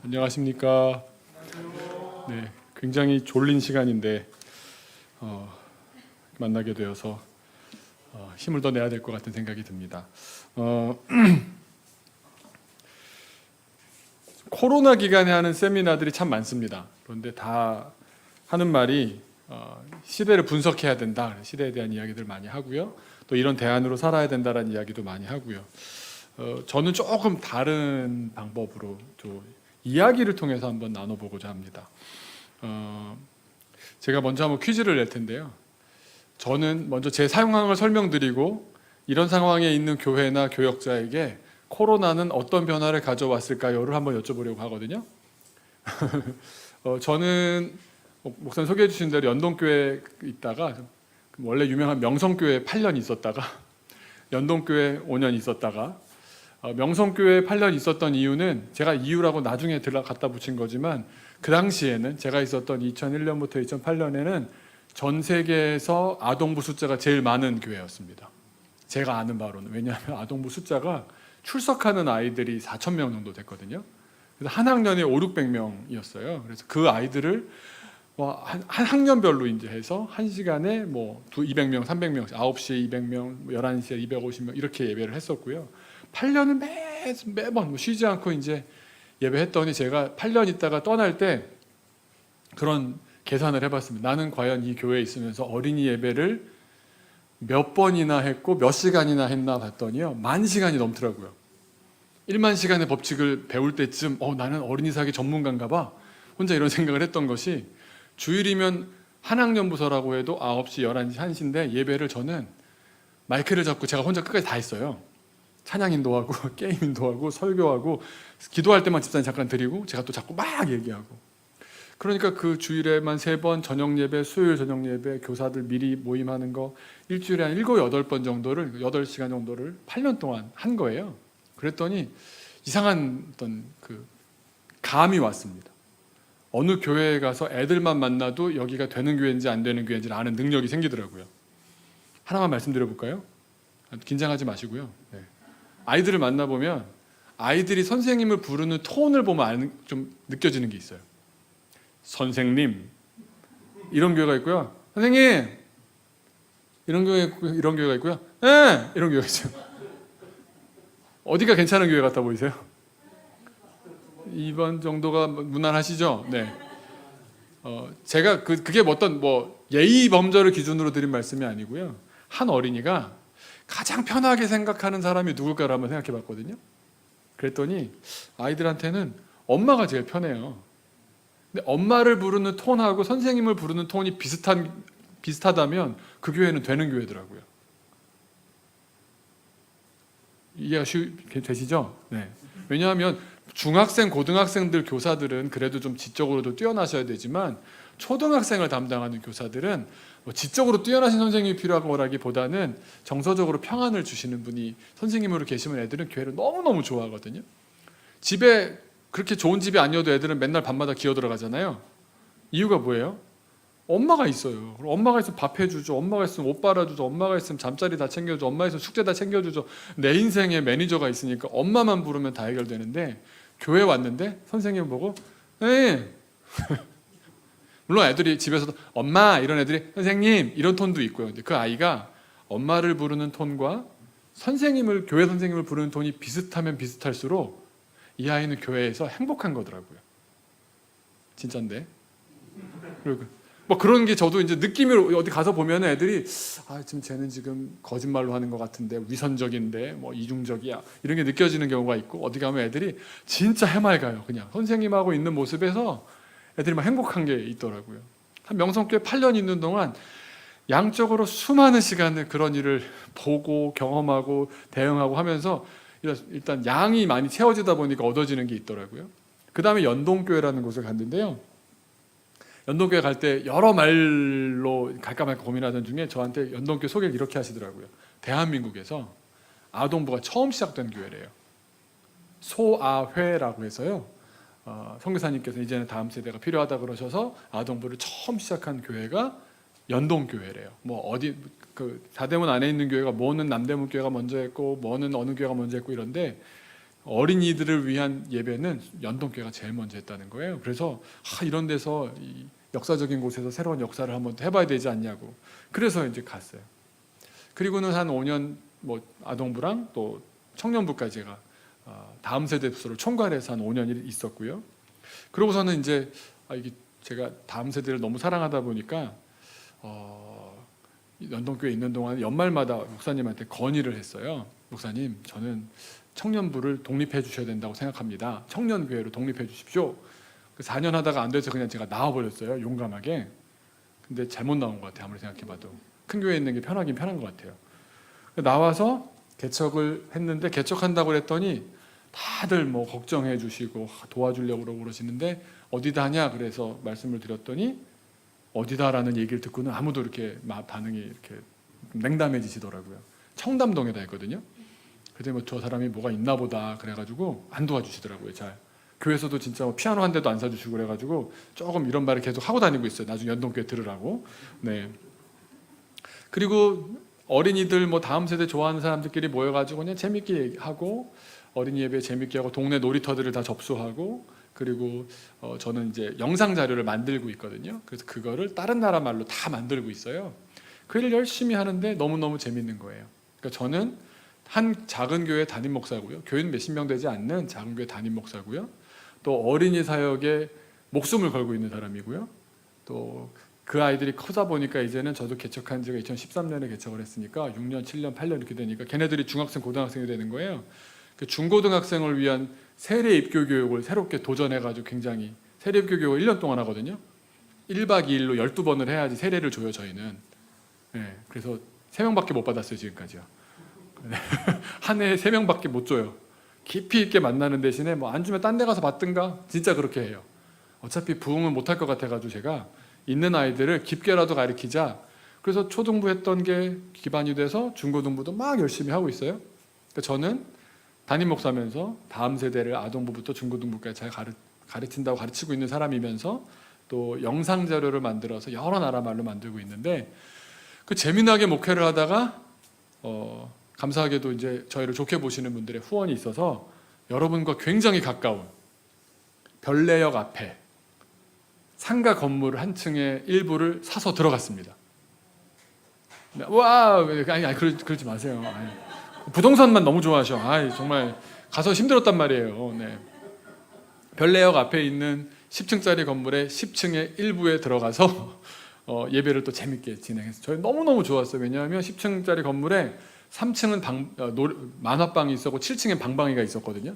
안녕하십니까. 네, 굉장히 졸린 시간인데 만나게 되어서 힘을 더 내야 될 것 같은 생각이 듭니다. 코로나 기간에 하는 세미나들이 참 많습니다. 그런데 다 하는 말이 시대를 분석해야 된다. 시대에 대한 이야기들 많이 하고요. 또 이런 대안으로 살아야 된다라는 이야기도 많이 하고요. 저는 조금 다른 방법으로 또 이야기를 통해서 한번 나눠보고자 합니다. 제가 먼저 한번 퀴즈를 낼 텐데요. 저는 먼저 제 상황을 설명드리고 이런 상황에 있는 교회나 교역자에게 코로나는 어떤 변화를 가져왔을까요를 한번 여쭤보려고 하거든요. 저는 목사님 소개해 주신 대로 연동교회에 있다가 원래 유명한 명성교회 8년 있었다가 연동교회 5년 있었다가 명성교회 8년 있었던 이유는 제가 이유라고 나중에 갖다 붙인 거지만 그 당시에는 제가 있었던 2001년부터 2008년에는 전 세계에서 아동부 숫자가 제일 많은 교회였습니다. 제가 아는 바로는. 왜냐하면 아동부 숫자가 출석하는 아이들이 4,000명 정도 됐거든요. 그래서 한 학년에 500~600명이었어요. 그래서 그 아이들을 한 학년별로 이제 해서 한 시간에 200명, 300명, 9시에 200명, 11시에 250명 이렇게 예배를 했었고요. 8년을 매번 쉬지 않고 이제 예배했더니 제가 8년 있다가 떠날 때 그런 계산을 해봤습니다. 나는 과연 이 교회에 있으면서 어린이 예배를 몇 번이나 했고 몇 시간이나 했나 봤더니요, 10,000시간이 넘더라고요. 10,000시간의 법칙을 배울 때쯤 나는 어린이 사기 전문가인가 봐. 혼자 이런 생각을 했던 것이, 주일이면 한 학년부서라고 해도 9시, 11시, 1시인데 예배를 저는 마이크를 잡고 제가 혼자 끝까지 다 했어요. 찬양 인도하고 게임 인도하고 설교하고 기도할 때만 집사님 잠깐 드리고 제가 또 자꾸 막 얘기하고. 그러니까 그 주일에만 3번 저녁 예배, 수요일 저녁 예배, 교사들 미리 모임하는 거 일주일에 한 7, 8번 정도를 8시간 정도를 8년 동안 한 거예요. 그랬더니 이상한 어떤 그 감이 왔습니다. 어느 교회에 가서 애들만 만나도 여기가 되는 교회인지 안 되는 교회인지 아는 능력이 생기더라고요. 하나만 말씀드려 볼까요? 긴장하지 마시고요. 네. 아이들을 만나보면 아이들이 선생님을 부르는 톤을 보면 좀 느껴지는 게 있어요. 선생님, 이런 교회가 있고요. 선생님, 이런 교회가 있고요. 네, 이런 교회가 있어요. 어디가 괜찮은 교회 같아 보이세요? 2번 정도가 무난하시죠? 네. 제가 그게 어떤 예의 범절을 기준으로 드린 말씀이 아니고요. 한 어린이가 가장 편하게 생각하는 사람이 누굴까를 한번 생각해 봤거든요. 그랬더니 아이들한테는 엄마가 제일 편해요. 근데 엄마를 부르는 톤하고 선생님을 부르는 톤이 비슷하다면 그 교회는 되는 교회더라고요. 이해가 되시죠? 네. 왜냐하면 중학생, 고등학생들 교사들은 그래도 좀 지적으로도 뛰어나셔야 되지만 초등학생을 담당하는 교사들은 지적으로 뛰어나신 선생님이 필요한 거라기보다는 정서적으로 평안을 주시는 분이 선생님으로 계시면 애들은 교회를 너무너무 좋아하거든요. 집에 그렇게 좋은 집이 아니어도 애들은 맨날 밤마다 기어 들어가잖아요. 이유가 뭐예요? 엄마가 있어요. 엄마가 있으면 밥 해주죠. 엄마가 있으면 옷 빨아주죠. 엄마가 있으면 잠자리 다 챙겨주죠. 엄마가 있으면 숙제 다 챙겨주죠. 내 인생에 매니저가 있으니까 엄마만 부르면 다 해결되는데, 교회 왔는데 선생님 보고 네. 물론 애들이 집에서도 엄마 이런 애들이 선생님 이런 톤도 있고요. 근데 그 아이가 엄마를 부르는 톤과 교회 선생님을 부르는 톤이 비슷하면 비슷할수록 이 아이는 교회에서 행복한 거더라고요. 진짠데. 그리고 그런 게 저도 이제 느낌을 어디 가서 보면 애들이 지금 쟤는 지금 거짓말로 하는 것 같은데, 위선적인데, 이중적이야, 이런 게 느껴지는 경우가 있고, 어디 가면 애들이 진짜 해맑아요. 그냥 선생님하고 있는 모습에서 애들이 막 행복한 게 있더라고요. 한 명성교회 8년 있는 동안 양적으로 수많은 시간을 그런 일을 보고 경험하고 대응하고 하면서 일단 양이 많이 채워지다 보니까 얻어지는 게 있더라고요. 그 다음에 연동교회라는 곳을 갔는데요. 연동교회 갈 때 여러 말로 갈까 말까 고민하던 중에 저한테 연동교회 소개를 이렇게 하시더라고요. 대한민국에서 아동부가 처음 시작된 교회래요. 소아회라고 해서요. 선교사님께서 이제는 다음 세대가 필요하다 그러셔서 아동부를 처음 시작한 교회가 연동교회래요. 어디 다대문 안에 있는 교회가 뭐는 남대문 교회가 먼저 했고 뭐는 어느 교회가 먼저 했고 이런데, 어린이들을 위한 예배는 연동교회가 제일 먼저 했다는 거예요. 그래서 이런 데서 이 역사적인 곳에서 새로운 역사를 한번 해봐야 되지 않냐고. 그래서 이제 갔어요. 그리고는 한 5년 뭐 아동부랑 또 청년부까지 제가 다음 세대 부서를 총괄해서 한 5년 있었고요. 그러고서는 이제 이게 제가 다음 세대를 너무 사랑하다 보니까 연동교회에 있는 동안 연말마다 목사님한테 건의를 했어요. 목사님, 저는 청년부를 독립해 주셔야 된다고 생각합니다. 청년교회로 독립해 주십시오. 4년 하다가 안 돼서 그냥 제가 나와버렸어요. 용감하게. 근데 잘못 나온 것 같아요. 아무리 생각해봐도. 큰 교회에 있는 게 편하긴 편한 것 같아요. 나와서 개척을 했는데, 개척한다고 그랬더니 다들 뭐 걱정해 주시고 도와주려고 그러시는데 어디다 하냐 그래서 말씀을 드렸더니 어디다라는 얘기를 듣고는 아무도 이렇게 반응이 이렇게 냉담해지시더라고요. 청담동에다 했거든요. 그때 뭐 저 사람이 뭐가 있나 보다 그래가지고 안 도와주시더라고요. 잘 교회에서도 진짜 뭐 피아노 한 대도 안 사주시고 그래가지고 조금 이런 말을 계속 하고 다니고 있어요. 나중에 연동교회 들으라고. 네. 그리고 어린이들 뭐 다음 세대 좋아하는 사람들끼리 모여가지고 그냥 재밌게 하고 어린이 예배 재밌게 하고 동네 놀이터들을 다 접수하고 그리고 저는 이제 영상 자료를 만들고 있거든요. 그래서 그거를 다른 나라 말로 다 만들고 있어요. 그 일을 열심히 하는데 너무너무 재밌는 거예요. 그러니까 저는 한 작은 교회 담임 목사고요. 교회는 몇십 명 되지 않는 작은 교회 담임 목사고요. 또 어린이 사역에 목숨을 걸고 있는 사람이고요. 또 그 아이들이 커다 보니까 이제는 저도 개척한 지가 2013년에 개척을 했으니까 6년, 7년, 8년 이렇게 되니까 걔네들이 중학생, 고등학생이 되는 거예요. 그 중고등학생을 위한 세례 입교 교육을 새롭게 도전해가지고 굉장히 세례 입교 교육을 1년 동안 하거든요. 1박 2일로 12번을 해야지 세례를 줘요, 저희는. 네, 그래서 3명밖에 못 받았어요, 지금까지요. 한 해에 3명밖에 못 줘요. 깊이 있게 만나는 대신에 뭐 안 주면 딴 데 가서 받든가 진짜 그렇게 해요. 어차피 부흥은 못할 것 같아가지고 제가 있는 아이들을 깊게라도 가르치자. 그래서 초등부 했던 게 기반이 돼서 중고등부도 막 열심히 하고 있어요. 그러니까 저는 담임 목사면서 다음 세대를 아동부부터 중고등부까지 잘 가르친다고 가르치고 있는 사람이면서 또 영상 자료를 만들어서 여러 나라 말로 만들고 있는데 그 재미나게 목회를 하다가 감사하게도 이제 저희를 좋게 보시는 분들의 후원이 있어서 여러분과 굉장히 가까운 별내역 앞에 상가 건물 한 층의 일부를 사서 들어갔습니다. 와, 아니 그러지 마세요. 아니, 부동산만 너무 좋아하셔. 정말 가서 힘들었단 말이에요. 네. 별내역 앞에 있는 10층짜리 건물의 10층의 일부에 들어가서 예배를 또 재밌게 진행했어요. 저희 너무너무 좋았어요. 왜냐하면 10층짜리 건물에 3층은 만화방이 있었고 7층엔 방방이가 있었거든요.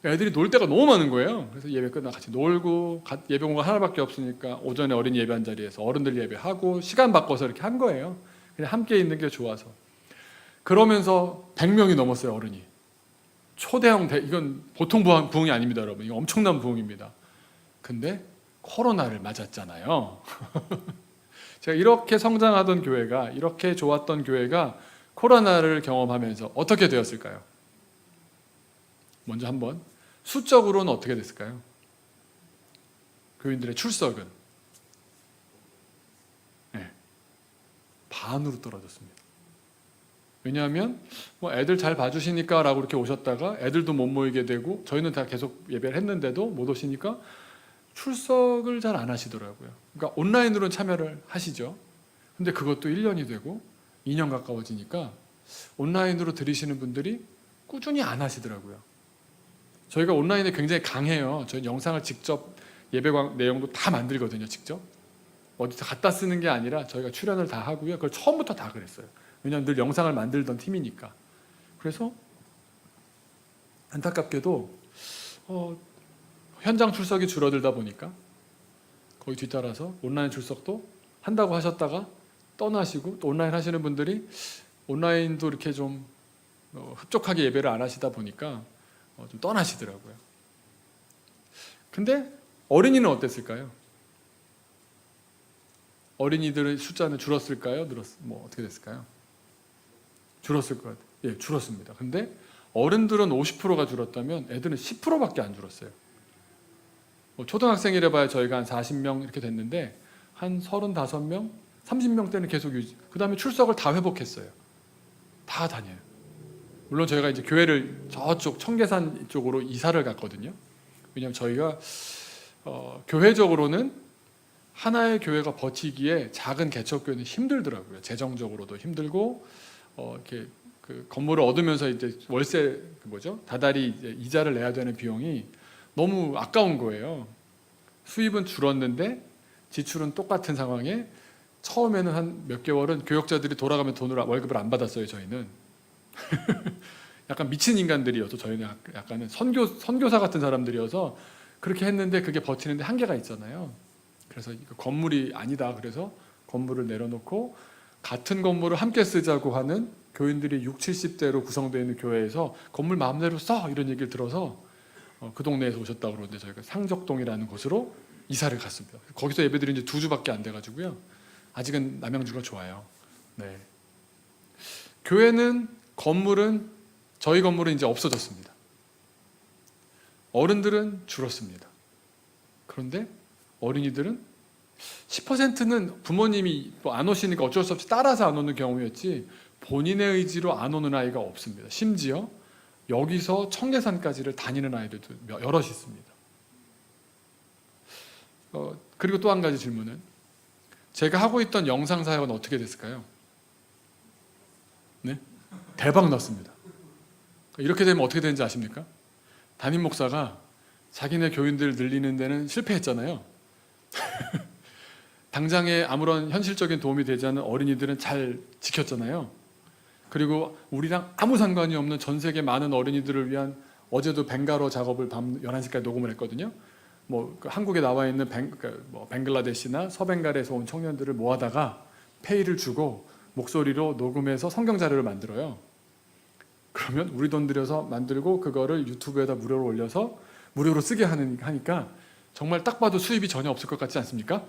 애들이 놀 데가 너무 많은 거예요. 그래서 예배 끝나 같이 놀고 예배 공간 하나밖에 없으니까 오전에 어린이 예배한 자리에서 어른들 예배하고 시간 바꿔서 이렇게 한 거예요. 그냥 함께 있는 게 좋아서. 그러면서 100명이 넘었어요, 어른이. 초대형 이건 보통 부흥이 아닙니다, 여러분. 이거 엄청난 부흥입니다. 근데 코로나를 맞았잖아요. 제가 이렇게 성장하던 교회가, 이렇게 좋았던 교회가 코로나를 경험하면서 어떻게 되었을까요? 먼저 한번 수적으로는 어떻게 됐을까요? 교인들의 출석은 반으로 떨어졌습니다. 왜냐하면 뭐 애들 잘 봐주시니까 라고 이렇게 오셨다가 애들도 못 모이게 되고 저희는 다 계속 예배를 했는데도 못 오시니까 출석을 잘 안 하시더라고요. 그러니까 온라인으로는 참여를 하시죠. 근데 그것도 1년이 되고 2년 가까워지니까 온라인으로 들으시는 분들이 꾸준히 안 하시더라고요. 저희가 온라인에 굉장히 강해요. 저희 영상을 직접 예배 내용도 다 만들거든요. 직접 어디서 갖다 쓰는 게 아니라 저희가 출연을 다 하고요. 그걸 처음부터 다 그랬어요. 왜냐하면 늘 영상을 만들던 팀이니까. 그래서 안타깝게도 현장 출석이 줄어들다 보니까 거기 뒤따라서 온라인 출석도 한다고 하셨다가 떠나시고 또 온라인 하시는 분들이 온라인도 이렇게 좀 흡족하게 예배를 안 하시다 보니까 좀 떠나시더라고요. 근데 어린이는 어땠을까요? 어린이들의 숫자는 줄었을까요? 뭐 어떻게 됐을까요? 줄었을 것 같아요. 예, 줄었습니다. 근데 어른들은 50%가 줄었다면 애들은 10%밖에 안 줄었어요. 초등학생이라 봐야 저희가 한 40명 이렇게 됐는데 한 35명, 30명 때는 계속 유지. 그 다음에 출석을 다 회복했어요. 다 다녀요. 물론 저희가 이제 교회를 저쪽 청계산 쪽으로 이사를 갔거든요. 왜냐하면 저희가 교회적으로는 하나의 교회가 버티기에 작은 개척교회는 힘들더라고요. 재정적으로도 힘들고 이렇게 그 건물을 얻으면서 이제 월세 다달이 이제 이자를 내야 되는 비용이 너무 아까운 거예요. 수입은 줄었는데 지출은 똑같은 상황에 처음에는 한 몇 개월은 교역자들이 돌아가면 월급을 안 받았어요. 저희는 약간 미친 인간들이어서 저희는 약간은 선교사 같은 사람들이어서 그렇게 했는데 그게 버티는데 한계가 있잖아요. 그래서 이거 건물이 아니다. 그래서 건물을 내려놓고 같은 건물을 함께 쓰자고 하는 교인들이 60, 70대로 구성되어 있는 교회에서 건물 마음대로 써! 이런 얘기를 들어서 그 동네에서 오셨다고 그러는데 저희가 상적동이라는 곳으로 이사를 갔습니다. 거기서 예배드린 지 2주밖에 안 돼가지고요. 아직은 남양주가 좋아요. 네. 교회는 저희 건물은 이제 없어졌습니다. 어른들은 줄었습니다. 그런데 어린이들은 10%는 부모님이 안 오시니까 어쩔 수 없이 따라서 안 오는 경우였지 본인의 의지로 안 오는 아이가 없습니다. 심지어 여기서 청계산까지를 다니는 아이들도 여럿 있습니다. 그리고 또 한 가지 질문은 제가 하고 있던 영상 사역은 어떻게 됐을까요? 네? 대박 났습니다. 이렇게 되면 어떻게 되는지 아십니까? 담임 목사가 자기네 교인들 늘리는 데는 실패했잖아요. 당장에 아무런 현실적인 도움이 되지 않는 어린이들은 잘 지켰잖아요. 그리고 우리랑 아무 상관이 없는 전 세계 많은 어린이들을 위한 어제도 벵가로 작업을 밤 11시까지 녹음을 했거든요. 한국에 나와 있는 벵글라데시나 서벵갈에서 온 청년들을 모아다가 페이를 주고 목소리로 녹음해서 성경 자료를 만들어요. 그러면 우리 돈 들여서 만들고 그거를 유튜브에다 무료로 올려서 무료로 쓰게 하니까 정말 딱 봐도 수입이 전혀 없을 것 같지 않습니까?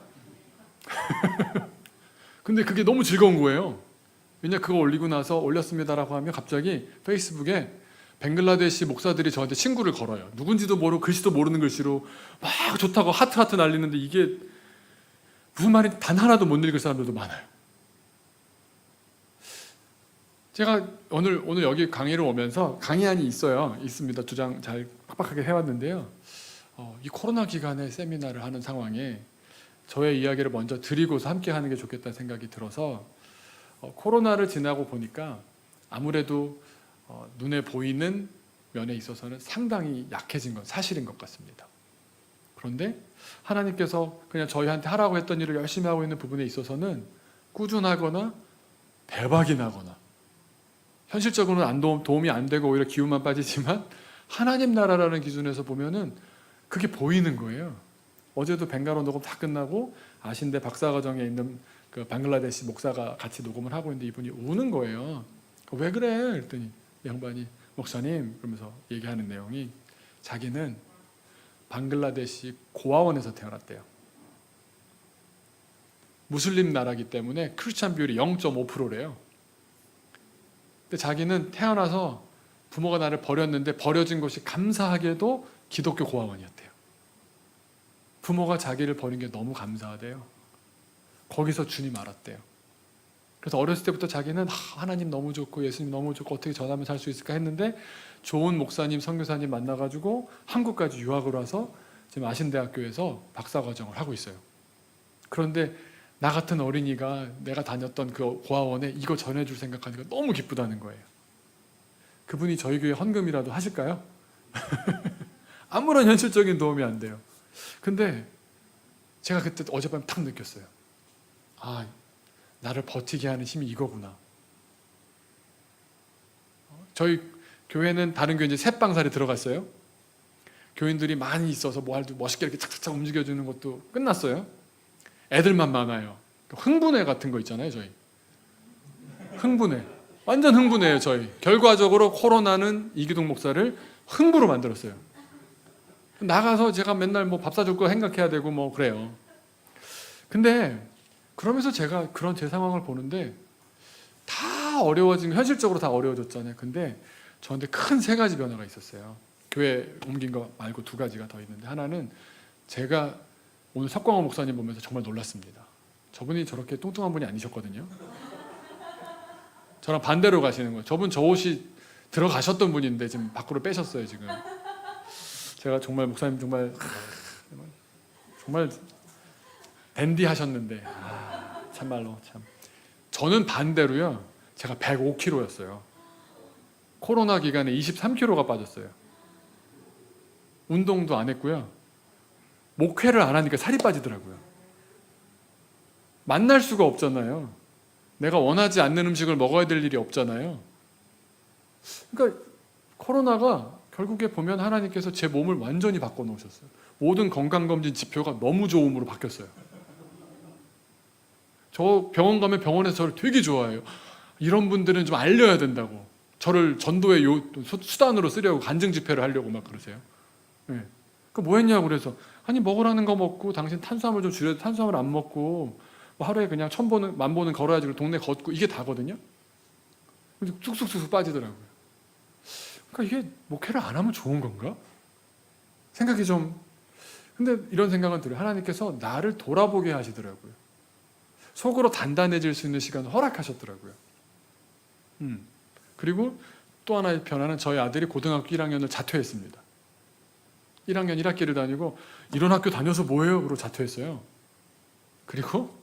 근데 그게 너무 즐거운 거예요. 왜냐 그거 올리고 나서 올렸습니다라고 하면 갑자기 페이스북에 벵글라데시 목사들이 저한테 친구를 걸어요. 누군지도 모르고 글씨도 모르는 글씨로 막 좋다고 하트 날리는데 이게 무슨 말인지 단 하나도 못 읽을 사람들도 많아요. 제가 오늘 여기 강의를 오면서 강의안이 있습니다. 2장 잘 빡빡하게 해왔는데요. 이 코로나 기간에 세미나를 하는 상황에 저의 이야기를 먼저 드리고서 함께 하는 게 좋겠다는 생각이 들어서 코로나를 지나고 보니까 아무래도 눈에 보이는 면에 있어서는 상당히 약해진 건 사실인 것 같습니다. 그런데 하나님께서 그냥 저희한테 하라고 했던 일을 열심히 하고 있는 부분에 있어서는 꾸준하거나 대박이 나거나 현실적으로는 도움이 안 되고 오히려 기운만 빠지지만 하나님 나라라는 기준에서 보면은 그게 보이는 거예요. 어제도 벵가로 녹음 다 끝나고 아신대 박사과정에 있는 그 방글라데시 목사가 같이 녹음을 하고 있는데 이분이 우는 거예요. 왜 그래? 그랬더니 양반이 목사님 그러면서 얘기하는 내용이 자기는 방글라데시 고아원에서 태어났대요. 무슬림 나라기 때문에 크리스찬 비율이 0.5%래요. 근데 자기는 태어나서 부모가 나를 버렸는데 버려진 것이 감사하게도 기독교 고아원이었대요. 부모가 자기를 버린 게 너무 감사하대요. 거기서 주님 알았대요. 그래서 어렸을 때부터 자기는 하나님 너무 좋고 예수님 너무 좋고 어떻게 전하면 살 수 있을까 했는데 좋은 목사님, 선교사님 만나가지고 한국까지 유학을 와서 지금 아신대학교에서 박사과정을 하고 있어요. 그런데 나 같은 어린이가 내가 다녔던 그 고아원에 이거 전해줄 생각하니까 너무 기쁘다는 거예요. 그분이 저희 교회 헌금이라도 하실까요? 아무런 현실적인 도움이 안 돼요. 근데 제가 그때 어젯밤 탁 느꼈어요. 나를 버티게 하는 힘이 이거구나. 저희 교회는 다른 교회 이제 셋방살이 들어갔어요. 교인들이 많이 있어서 멋있게 이렇게 착착착 움직여주는 것도 끝났어요. 애들만 많아요. 흥분회 같은 거 있잖아요, 저희. 흥분회. 완전 흥분해요, 저희. 결과적으로 코로나는 이기동 목사를 흥부로 만들었어요. 나가서 제가 맨날 밥 사줄 거 생각해야 되고 그래요. 근데 그러면서 제가 그런 제 상황을 보는데 다 어려워진, 현실적으로 다 어려워졌잖아요. 근데 저한테 큰 3가지 변화가 있었어요. 교회 옮긴 거 말고 2가지가 더 있는데 하나는 제가 오늘 석광호 목사님 보면서 정말 놀랐습니다. 저분이 저렇게 뚱뚱한 분이 아니셨거든요. 저랑 반대로 가시는 거예요. 저분 저 옷이 들어가셨던 분인데 지금 밖으로 빼셨어요 지금. 제가 정말 목사님 정말 댄디하셨는데 참말로 참. 저는 반대로요. 제가 105kg였어요. 코로나 기간에 23kg가 빠졌어요. 운동도 안 했고요. 목회를 안 하니까 살이 빠지더라고요. 만날 수가 없잖아요. 내가 원하지 않는 음식을 먹어야 될 일이 없잖아요. 그러니까 코로나가 결국에 보면 하나님께서 제 몸을 완전히 바꿔놓으셨어요. 모든 건강검진 지표가 너무 좋음으로 바뀌었어요. 저 병원 가면 병원에서 저를 되게 좋아해요. 이런 분들은 좀 알려야 된다고. 저를 전도의 수단으로 쓰려고 간증 집회를 하려고 막 그러세요. 네. 그 뭐 했냐고 그래서 아니 먹으라는 거 먹고 당신 탄수화물 좀 줄여도 탄수화물 안 먹고 뭐 하루에 그냥 1000보는 10,000보는 걸어야지 동네 걷고 이게 다거든요. 쑥쑥쑥쑥 빠지더라고요. 그러니까 이게 목회를 안 하면 좋은 건가? 생각이 좀 근데 이런 생각은 들어요. 하나님께서 나를 돌아보게 하시더라고요. 속으로 단단해질 수 있는 시간을 허락하셨더라고요. 그리고 또 하나의 변화는 저희 아들이 고등학교 1학년을 자퇴했습니다. 1학년 1학기를 다니고 이런 학교 다녀서 뭐해요? 그러고 자퇴했어요. 그리고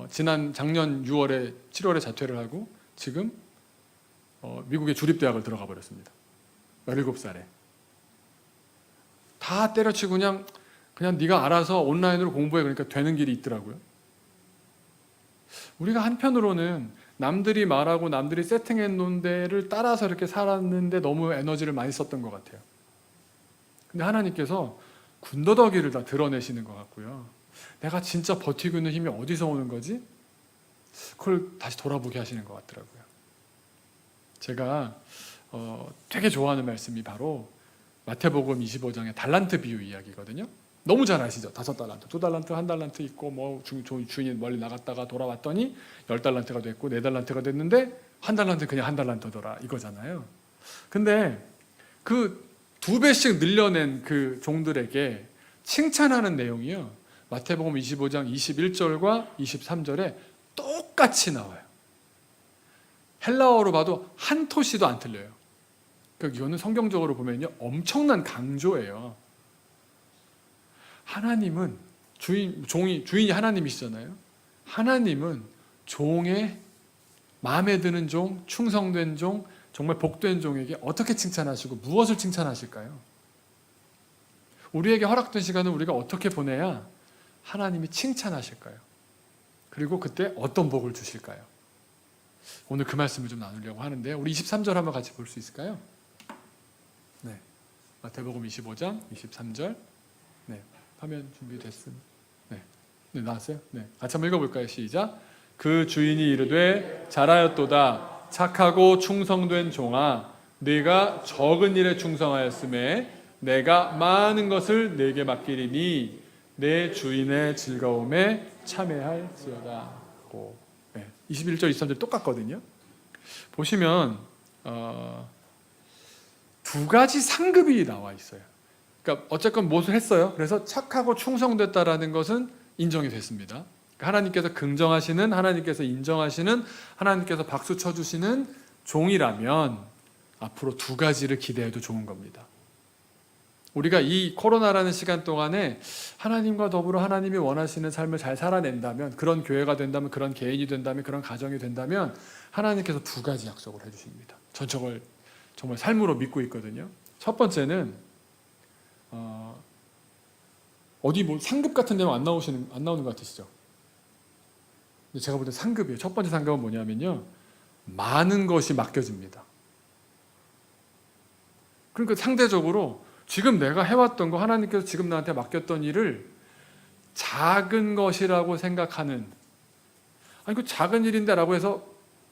작년 6월에 7월에 자퇴를 하고 지금 미국의 주립대학을 들어가 버렸습니다. 17살에. 다 때려치고 그냥 네가 알아서 온라인으로 공부해 그러니까 되는 길이 있더라고요. 우리가 한편으로는 남들이 말하고 남들이 세팅해 놓은 데를 따라서 이렇게 살았는데 너무 에너지를 많이 썼던 것 같아요. 근데 하나님께서 군더더기를 다 드러내시는 것 같고요. 내가 진짜 버티고 있는 힘이 어디서 오는 거지? 그걸 다시 돌아보게 하시는 것 같더라고요. 제가 되게 좋아하는 말씀이 바로 마태복음 25장의 달란트 비유 이야기거든요. 너무 잘 아시죠? 5달란트, 2달란트, 1달란트 있고 뭐 주인이 멀리 나갔다가 돌아왔더니 10달란트가 됐고 4달란트가 됐는데 1달란트 그냥 1달란트더라 이거잖아요. 근데 그 2배씩 늘려낸 그 종들에게 칭찬하는 내용이요. 마태복음 25장 21절과 23절에 똑같이 나와요. 헬라어로 봐도 한 토시도 안 틀려요. 그러니까 이거는 성경적으로 보면요 엄청난 강조예요. 하나님은 주인이 하나님이시잖아요. 하나님은 종의 마음에 드는 종, 충성된 종, 정말 복된 종에게 어떻게 칭찬하시고 무엇을 칭찬하실까요? 우리에게 허락된 시간을 우리가 어떻게 보내야 하나님이 칭찬하실까요? 그리고 그때 어떤 복을 주실까요? 오늘 그 말씀을 좀 나누려고 하는데요. 우리 23절 한번 같이 볼 수 있을까요? 네, 마태복음 25장 23절. 네, 화면 준비됐습니다. 네, 나왔어요? 네, 같이 한번 읽어볼까요? 시작. 그 주인이 이르되 잘하였도다 착하고 충성된 종아 네가 적은 일에 충성하였음에 내가 많은 것을 네게 맡기리니 내 주인의 즐거움에 참여할지어다. 네, 21절 23절 똑같거든요. 보시면 두 가지 상급이 나와 있어요. 그러니까 어쨌건 무엇을 했어요. 그래서 착하고 충성됐다라는 것은 인정이 됐습니다. 하나님께서 긍정하시는, 하나님께서 인정하시는, 하나님께서 박수 쳐주시는 종이라면 앞으로 두 가지를 기대해도 좋은 겁니다. 우리가 이 코로나라는 시간 동안에 하나님과 더불어 하나님이 원하시는 삶을 잘 살아낸다면, 그런 교회가 된다면, 그런 개인이 된다면, 그런 가정이 된다면 하나님께서 두 가지 약속을 해주십니다. 전 저걸 정말 삶으로 믿고 있거든요. 첫 번째는 어디 뭐 상급 같은 데만 안 나오는 것 같으시죠? 근데 제가 볼 때 상급이에요. 첫 번째 상급은 뭐냐면요, 많은 것이 맡겨집니다. 그러니까 상대적으로 지금 내가 해왔던 거, 하나님께서 지금 나한테 맡겼던 일을 작은 것이라고 생각하는, 아니 그 작은 일인데 라고 해서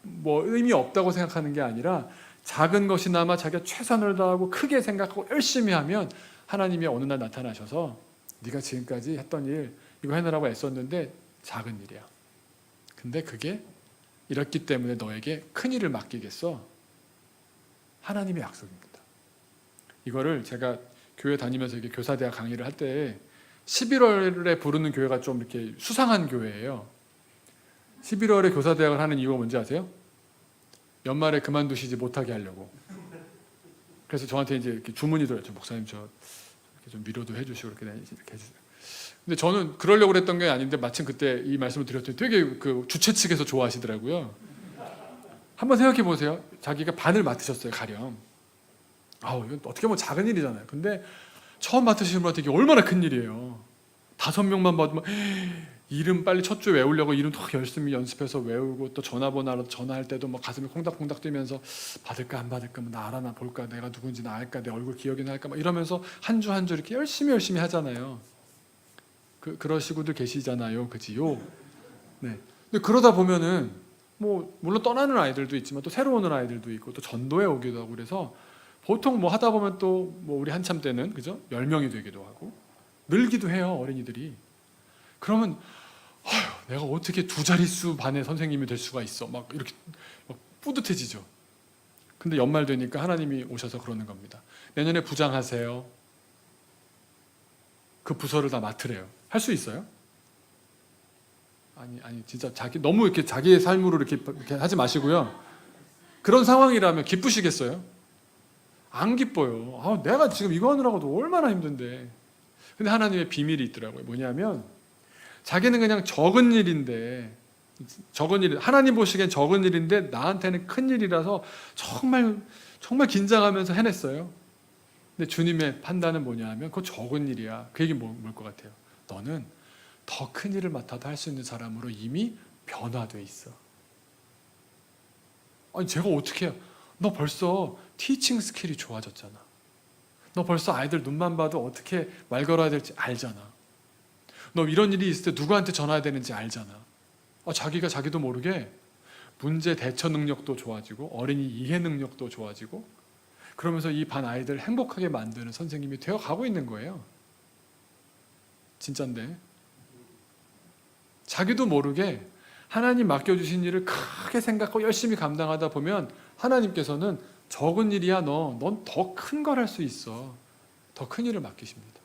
뭐 의미 없다고 생각하는 게 아니라 작은 것이나마 자기가 최선을 다하고 크게 생각하고 열심히 하면 하나님이 어느 날 나타나셔서 네가 지금까지 했던 일 이거 해내라고 애썼는데 작은 일이야. 근데 그게 이렇기 때문에 너에게 큰 일을 맡기겠어. 하나님의 약속입니다. 이거를 제가 교회 다니면서 이렇게 교사대학 강의를 할 때 11월에 부르는 교회가 좀 이렇게 수상한 교회예요. 11월에 교사대학을 하는 이유가 뭔지 아세요? 연말에 그만두시지 못하게 하려고. 그래서 저한테 이제 이렇게 주문이 들어왔죠. 목사님 저 이렇게 좀 위로도 해주시고 이렇게 해주세요. 근데 저는 그러려고 그랬던 게 아닌데 마침 그때 이 말씀을 드렸더니 되게 그 주최 측에서 좋아하시더라고요. 한번 생각해 보세요. 자기가 반을 맡으셨어요, 가령. 아우, 이건 어떻게 보면 작은 일이잖아요. 근데 처음 맡으시는 분한테 이게 얼마나 큰 일이에요. 5명만 받으면 이름 빨리 첫 주 외우려고 이름 더 열심히 연습해서 외우고 또 전화번호로 전화할 때도 뭐 가슴이 콩닥콩닥 뛰면서 받을까 안 받을까, 뭐 나 알아나 볼까, 내가 누군지 나 알까, 내 얼굴 기억이 날까, 막 이러면서 한 주 한 주 이렇게 열심히 하잖아요. 그러시고들 계시잖아요, 그지요? 네. 근데 그러다 보면은 뭐 물론 떠나는 아이들도 있지만 또 새로 오는 아이들도 있고 또 전도에 오기도 하고 그래서 보통 뭐 하다 보면 또 뭐 우리 한참 때는 그죠? 10명이 되기도 하고 늘기도 해요, 어린이들이. 그러면 아휴, 내가 어떻게 2자릿수 반의 선생님이 될 수가 있어? 막 이렇게 막 뿌듯해지죠. 근데 연말 되니까 하나님이 오셔서 그러는 겁니다. 내년에 부장하세요. 그 부서를 다 맡으래요. 할 수 있어요? 아니 진짜 너무 이렇게 자기의 삶으로 이렇게 하지 마시고요. 그런 상황이라면 기쁘시겠어요? 안 기뻐요. 내가 지금 이거 하느라고도 얼마나 힘든데. 근데 하나님의 비밀이 있더라고요. 뭐냐면 자기는 그냥 적은 일인데, 하나님 보시기엔 적은 일인데 나한테는 큰 일이라서 정말 긴장하면서 해냈어요. 근데 주님의 판단은 뭐냐 하면 그거 적은 일이야. 그 얘기 뭘 것 같아요? 너는 더 큰 일을 맡아도 할 수 있는 사람으로 이미 변화돼 있어. 아니 제가 어떻게 해요? 너 벌써 티칭 스킬이 좋아졌잖아. 너 벌써 아이들 눈만 봐도 어떻게 말 걸어야 될지 알잖아. 너 이런 일이 있을 때 누구한테 전화해야 되는지 알잖아. 자기가 자기도 모르게 문제 대처 능력도 좋아지고 어린이 이해 능력도 좋아지고 그러면서 이 반 아이들을 행복하게 만드는 선생님이 되어가고 있는 거예요. 진짠데. 자기도 모르게 하나님 맡겨주신 일을 크게 생각하고 열심히 감당하다 보면 하나님께서는 적은 일이야 넌 더 큰 걸 할 수 있어. 더 큰 일을 맡기십니다.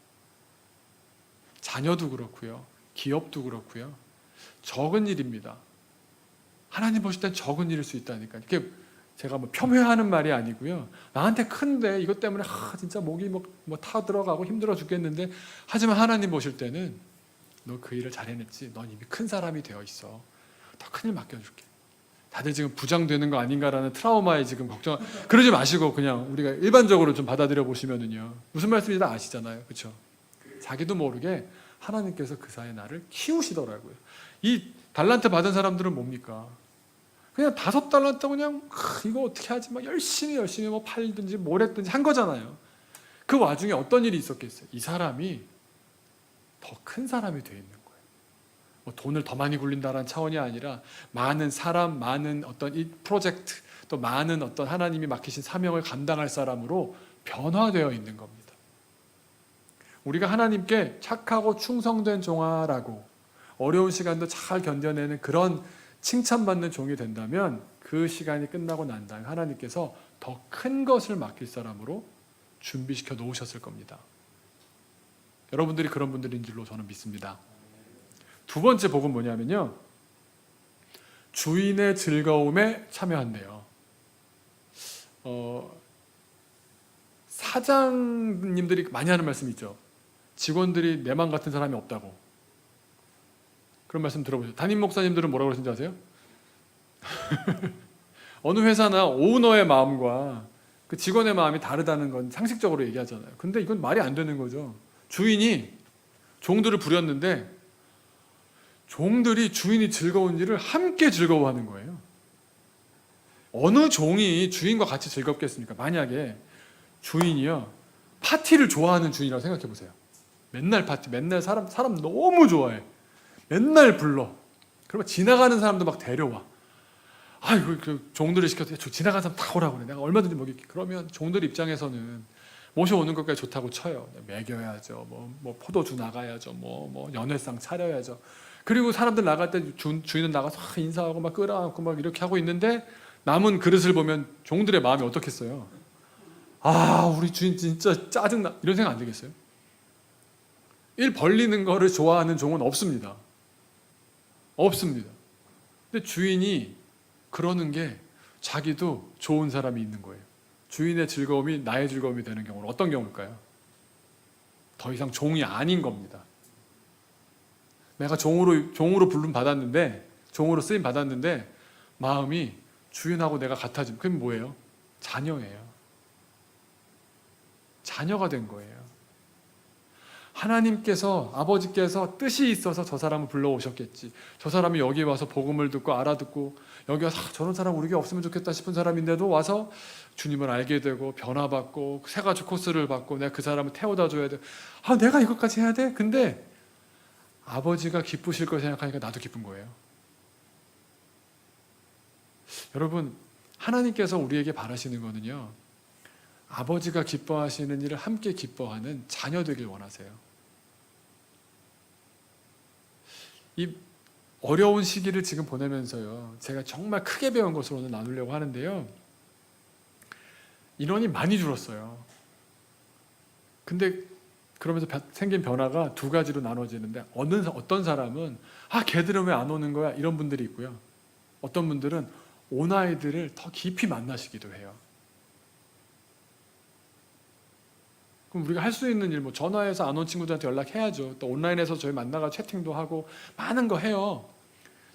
자녀도 그렇고요. 기업도 그렇고요. 적은 일입니다. 하나님 보실 땐 적은 일일 수 있다니까. 이게 제가 뭐 폄훼하는 말이 아니고요. 나한테 큰데 이것 때문에 진짜 목이 뭐 타 들어가고 힘들어 죽겠는데 하지만 하나님 보실 때는 너 그 일을 잘 해냈지. 넌 이미 큰 사람이 되어 있어. 더 큰 일 맡겨줄게. 다들 지금 부장 되는 거 아닌가라는 트라우마에 지금 걱정. 그러지 마시고 그냥 우리가 일반적으로 좀 받아들여 보시면은요. 무슨 말씀인지 다 아시잖아요, 그렇죠? 자기도 모르게 하나님께서 그 사이에 나를 키우시더라고요. 이 달란트 받은 사람들은 뭡니까? 그냥 5달란트 그냥 이거 어떻게 하지? 막 열심히 뭐 팔든지 뭘 했든지 한 거잖아요. 그 와중에 어떤 일이 있었겠어요? 이 사람이 더 큰 사람이 되어 있는 거예요. 뭐 돈을 더 많이 굴린다는 차원이 아니라 많은 사람, 많은 어떤 이 프로젝트, 또 많은 어떤 하나님이 맡기신 사명을 감당할 사람으로 변화되어 있는 겁니다. 우리가 하나님께 착하고 충성된 종아라고 어려운 시간도 잘 견뎌내는 그런 칭찬받는 종이 된다면 그 시간이 끝나고 난 다음에 하나님께서 더 큰 것을 맡길 사람으로 준비시켜 놓으셨을 겁니다. 여러분들이 그런 분들인 줄로 저는 믿습니다. 두 번째 복은 뭐냐면요. 주인의 즐거움에 참여한대요. 사장님들이 많이 하는 말씀 있죠. 직원들이 내 맘 같은 사람이 없다고. 그런 말씀 들어보세요. 담임 목사님들은 뭐라고 그러신지 아세요? 어느 회사나 오너의 마음과 그 직원의 마음이 다르다는 건 상식적으로 얘기하잖아요. 근데 이건 말이 안 되는 거죠. 주인이 종들을 부렸는데 종들이 주인이 즐거운 일을 함께 즐거워하는 거예요. 어느 종이 주인과 같이 즐겁겠습니까? 만약에 주인이요 파티를 좋아하는 주인이라고 생각해 보세요. 맨날 파티, 맨날 사람 너무 좋아해. 맨날 불러. 그러면 지나가는 사람도 막 데려와. 아이고 그 종들을 시켜서 지나가는 사람 다 오라고 그래. 내가 얼마든지 먹일게. 그러면 종들 입장에서는 모셔오는 것까지 좋다고 쳐요. 먹여야죠. 뭐 포도주 나가야죠. 뭐 연회상 차려야죠. 그리고 사람들 나갈 때 주인은 나가서 인사하고 막 끌어안고 막 이렇게 하고 있는데 남은 그릇을 보면 종들의 마음이 어떻겠어요? 우리 주인 진짜 짜증나. 이런 생각 안 들겠어요? 일 벌리는 거를 좋아하는 종은 없습니다. 없습니다. 근데 주인이 그러는 게 자기도 좋은 사람이 있는 거예요. 주인의 즐거움이 나의 즐거움이 되는 경우는 어떤 경우일까요? 더 이상 종이 아닌 겁니다. 내가 종으로 부름 받았는데, 종으로 쓰임 받았는데 마음이 주인하고 내가 같아진, 그게 뭐예요? 자녀예요. 자녀가 된 거예요. 하나님께서, 아버지께서 뜻이 있어서 저 사람을 불러오셨겠지. 저 사람이 여기 와서 복음을 듣고 알아듣고 여기 와서 저런 사람 우리에게 없으면 좋겠다 싶은 사람인데도 와서 주님을 알게 되고 변화받고 새 가지 코스를 받고 내가 그 사람을 태워다 줘야 돼. 내가 이것까지 해야 돼? 근데 아버지가 기쁘실 걸 생각하니까 나도 기쁜 거예요. 여러분, 하나님께서 우리에게 바라시는 거는요, 아버지가 기뻐하시는 일을 함께 기뻐하는 자녀 되길 원하세요. 이 어려운 시기를 지금 보내면서요, 제가 정말 크게 배운 것을 오늘 나누려고 하는데요, 인원이 많이 줄었어요. 근데 그러면서 생긴 변화가 두 가지로 나눠지는데, 어떤 사람은 걔들은 왜 안 오는 거야? 이런 분들이 있고요. 어떤 분들은 온 아이들을 더 깊이 만나시기도 해요. 그럼 우리가 할 수 있는 일, 전화해서 안 온 친구들한테 연락해야죠. 또 온라인에서 저희 만나가 채팅도 하고 많은 거 해요.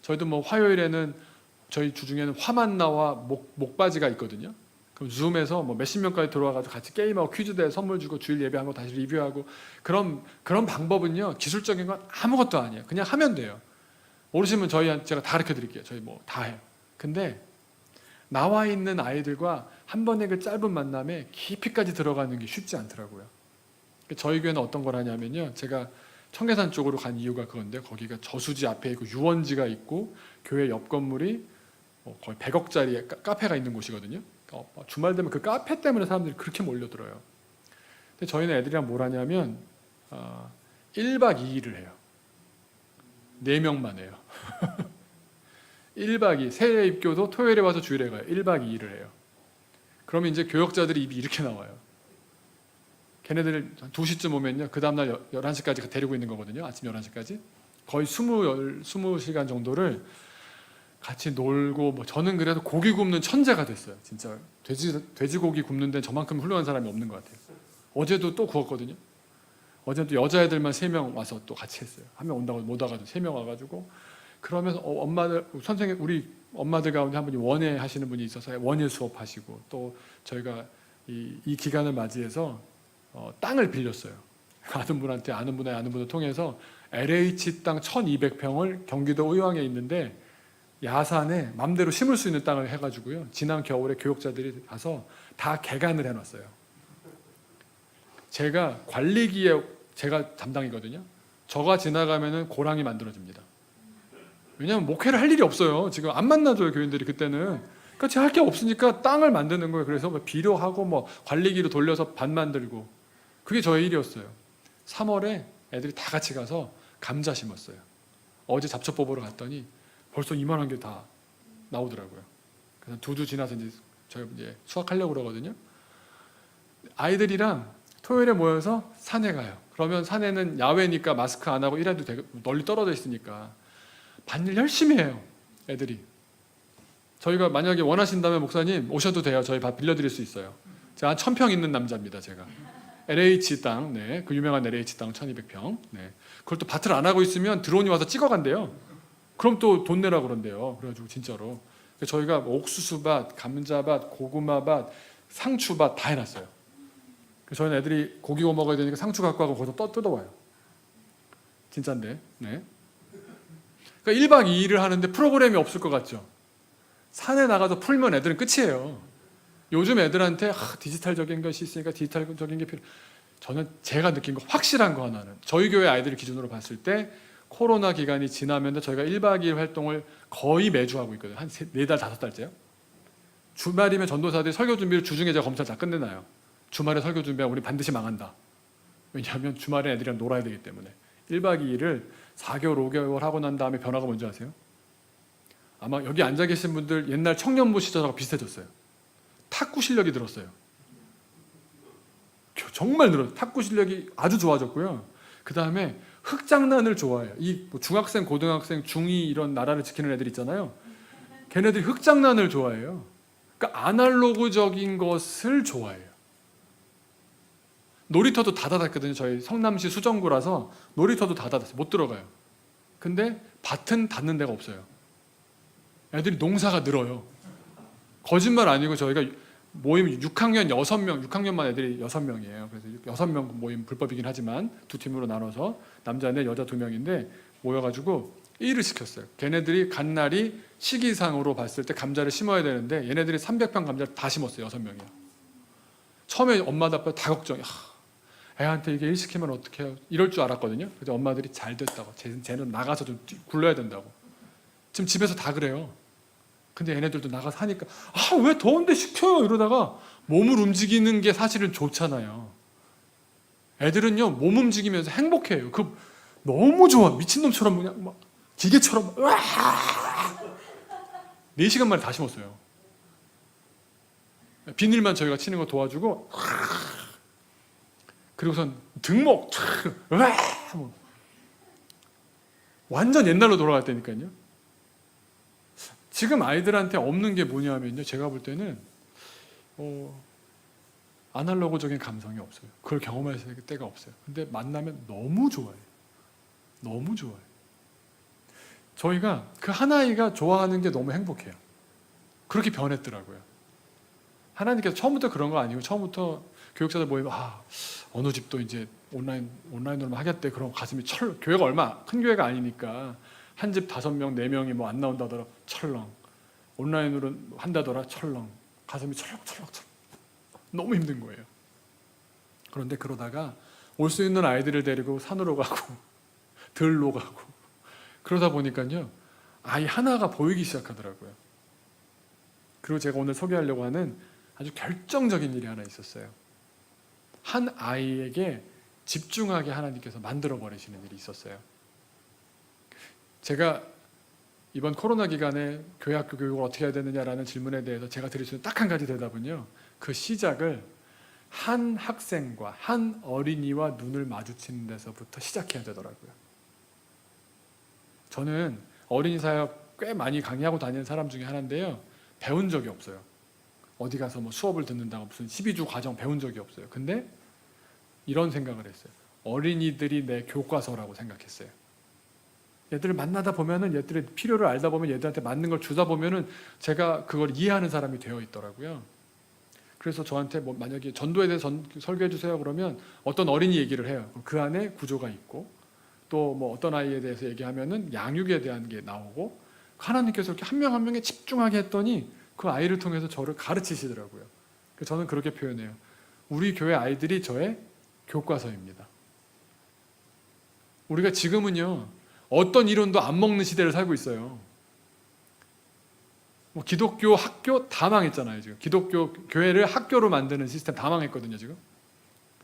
저희도 화요일에는 저희 주중에는 화만나와 목바지가 있거든요. 그럼 줌에서 몇십 명까지 들어와가지고 같이 게임하고 퀴즈 대회 선물 주고 주일 예배한 거 다시 리뷰하고, 그런 방법은요, 기술적인 건 아무것도 아니에요. 그냥 하면 돼요. 모르시면 제가 다 가르쳐 드릴게요. 저희 다 해요. 근데 나와 있는 아이들과 한 번의 그 짧은 만남에 깊이까지 들어가는 게 쉽지 않더라고요. 저희 교회는 어떤 걸 하냐면요, 제가 청계산 쪽으로 간 이유가 그건데, 거기가 저수지 앞에 있고 유원지가 있고 교회 옆 건물이 거의 100억짜리 카페가 있는 곳이거든요. 주말 되면 그 카페 때문에 사람들이 그렇게 몰려들어요. 근데 저희는 애들이랑 뭘 하냐면 1박 2일을 해요. 4명만 해요. 1박 2일, 새해 입교도 토요일에 와서 주일에 가요. 1박 2일을 해요. 그러면 이제 교역자들이 입이 이렇게 나와요. 걔네들 한 2시쯤 오면요, 그 다음날 11시까지 데리고 있는 거거든요. 아침 11시까지. 거의 20시간 정도를 같이 놀고, 저는 그래도 고기 굽는 천재가 됐어요. 진짜 돼지고기 굽는 데 저만큼 훌륭한 사람이 없는 것 같아요. 어제도 또 구웠거든요. 어제도 여자애들만 3명 와서 또 같이 했어요. 한 명 온다고 못 와가지고 3명 와가지고, 그러면서 엄마들, 선생님, 우리 엄마들 가운데 한 분이 원예 하시는 분이 있어서 원예 수업하시고, 또 저희가 이 기간을 맞이해서 땅을 빌렸어요. 아는 분을 통해서 LH 땅 1200평을 경기도 의왕에 있는데 야산에 맘대로 심을 수 있는 땅을 해가지고요, 지난 겨울에 교육자들이 가서 다 개간을 해놨어요. 제가 관리기에 제가 담당이거든요. 저가 지나가면은 고랑이 만들어집니다. 왜냐하면 목회를 할 일이 없어요. 지금 안 만나줘요, 교인들이. 그때는 그러니까 제가 할 게 없으니까 땅을 만드는 거예요. 그래서 비료하고 관리기로 돌려서 밭 만들고, 그게 저의 일이었어요. 3월에 애들이 다 같이 가서 감자 심었어요. 어제 잡초 뽑으러 갔더니 벌써 이만한 게 다 나오더라고요. 그래서 2주 지나서 이제 수확하려고 그러거든요. 아이들이랑 토요일에 모여서 산에 가요. 그러면 산에는 야외니까 마스크 안 하고 일해도 되게 널리 떨어져 있으니까 밭일 열심히 해요, 애들이. 저희가 만약에 원하신다면 목사님 오셔도 돼요. 저희 밭 빌려드릴 수 있어요. 제가 한 1000평 있는 남자입니다. 제가 LH 땅, 그 유명한 LH 땅 1200평. 그걸 또 밭을 안 하고 있으면 드론이 와서 찍어간대요. 그럼 또 돈 내라 그런대요. 그래가지고 진짜로 저희가 옥수수밭, 감자밭, 고구마밭, 상추밭 다 해놨어요. 저희는 애들이 고기 구워 먹어야 되니까 상추 갖고 가고 거기서 뜯어와요. 진짜인데. 그러니까 1박 2일을 하는데 프로그램이 없을 것 같죠. 산에 나가서 풀면 애들은 끝이에요. 요즘 애들한테 디지털적인 것이 있으니까 디지털적인 게 필요. 저는 제가 느낀 거, 확실한 거 하나는, 저희 교회 아이들 기준으로 봤을 때 코로나 기간이 지나면 저희가 1박 2일 활동을 거의 매주 하고 있거든요. 한 4달, 5달째요. 주말이면 전도사들이 설교 준비를 주중에 제가 검찰 다 끝내놔요. 주말에 설교 준비하면 우리 반드시 망한다. 왜냐하면 주말에 애들이랑 놀아야 되기 때문에. 1박 2일을 4개월, 5개월 하고 난 다음에 변화가 뭔지 아세요? 아마 여기 앉아 계신 분들 옛날 청년부 시절하고 비슷해졌어요. 탁구 실력이 늘었어요. 정말 늘었어요. 탁구 실력이 아주 좋아졌고요. 그 다음에 흙장난을 좋아해요. 중학생, 고등학생, 중2 이런 나라를 지키는 애들 있잖아요. 걔네들이 흙장난을 좋아해요. 그러니까 아날로그적인 것을 좋아해요. 놀이터도 다 닫았거든요. 저희 성남시 수정구라서 놀이터도 다 닫았어요. 못 들어가요. 근데 밭은 닫는 데가 없어요. 애들이 농사가 늘어요. 거짓말 아니고 저희가 모임 6학년 6명, 6학년만 애들이 6명이에요. 그래서 6명 모임 불법이긴 하지만 두 팀으로 나눠서 남자 4, 여자 2명인데 모여가지고 일을 시켰어요. 걔네들이 간 날이 시기상으로 봤을 때 감자를 심어야 되는데 얘네들이 300평 감자를 다 심었어요. 6명이요. 처음에 엄마도 아빠 다 걱정해. 애한테 이게 일 시키면 어떻게 해요? 이럴 줄 알았거든요. 그래서 엄마들이 잘 됐다고. 쟤는 나가서 좀 굴러야 된다고. 지금 집에서 다 그래요. 근데 얘네들도 나가서 하니까 왜 더운데 시켜요? 이러다가 몸을 움직이는 게 사실은 좋잖아요. 애들은요 몸 움직이면서 행복해요. 그 너무 좋아. 미친놈처럼 그냥 막 기계처럼 4시간 만에 다 심었어요. 비닐만 저희가 치는 거 도와주고 그리고선 등목 완전 옛날로 돌아갔다니까요. 지금 아이들한테 없는 게 뭐냐면요, 제가 볼 때는 아날로그적인 감성이 없어요. 그걸 경험할 때가 없어요. 근데 만나면 너무 좋아해요. 너무 좋아해요. 저희가 그 하나이가 좋아하는 게 너무 행복해요. 그렇게 변했더라고요. 하나님께서 처음부터 그런 거 아니고 처음부터 교육자들 모이면 어느 집도 이제 온라인으로만 하겠대. 그럼 가슴이 교회가 얼마 큰 교회가 아니니까 한 집 5명, 4명이 뭐 안 나온다더라 철렁. 온라인으로 한다더라 철렁. 가슴이 철렁철렁. 너무 힘든 거예요. 그런데 그러다가 올 수 있는 아이들을 데리고 산으로 가고 들로 가고 그러다 보니까요 아이 하나가 보이기 시작하더라고요. 그리고 제가 오늘 소개하려고 하는 아주 결정적인 일이 하나 있었어요. 한 아이에게 집중하게 하나님께서 만들어 버리시는 일이 있었어요. 제가 이번 코로나 기간에 교회 학교 교육을 어떻게 해야 되느냐라는 질문에 대해서 제가 드릴 수 있는 딱 한 가지 대답은요, 그 시작을 한 학생과 한 어린이와 눈을 마주치는 데서부터 시작해야 되더라고요. 저는 어린이 사역 꽤 많이 강의하고 다니는 사람 중에 하나인데요, 배운 적이 없어요. 어디 가서 뭐 수업을 듣는다고 무슨 12주 과정 배운 적이 없어요. 근데 이런 생각을 했어요. 어린이들이 내 교과서라고 생각했어요. 얘들을 만나다 보면은 얘들의 필요를 알다 보면 얘들한테 맞는 걸 주다 보면은 제가 그걸 이해하는 사람이 되어 있더라고요. 그래서 저한테 뭐 만약에 전도에 대해서 설교해 주세요 그러면 어떤 어린이 얘기를 해요. 그 안에 구조가 있고 또 뭐 어떤 아이에 대해서 얘기하면은 양육에 대한 게 나오고 하나님께서 이렇게 한 명 한 명에 집중하게 했더니 그 아이를 통해서 저를 가르치시더라고요. 그래서 저는 그렇게 표현해요. 우리 교회 아이들이 저의 교과서입니다. 우리가 지금은요 어떤 이론도 안 먹는 시대를 살고 있어요. 뭐 기독교 학교 다 망했잖아요. 지금 기독교 교회를 학교로 만드는 시스템 다 망했거든요. 지금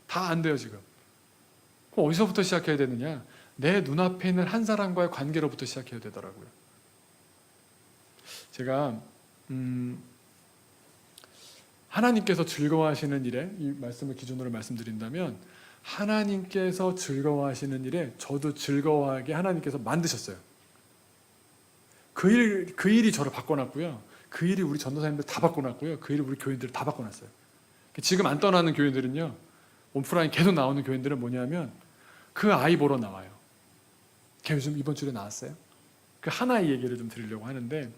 다 안 돼요. 지금 그럼 어디서부터 시작해야 되느냐? 내 눈앞에 있는 한 사람과의 관계로부터 시작해야 되더라고요. 제가 하나님께서 즐거워하시는 일에 이 말씀을 기준으로 말씀드린다면 하나님께서 즐거워하시는 일에 저도 즐거워하게 하나님께서 만드셨어요. 그 일이 저를 바꿔놨고요. 그 일이 우리 전도사님들 다 바꿔놨고요. 그 일이 우리 교인들을 다 바꿔놨어요. 지금 안 떠나는 교인들은요, 온프라인 계속 나오는 교인들은 뭐냐면 그 아이 보러 나와요. 걔 요즘 이번 주에 나왔어요. 그 하나의 얘기를 좀 드리려고 하는데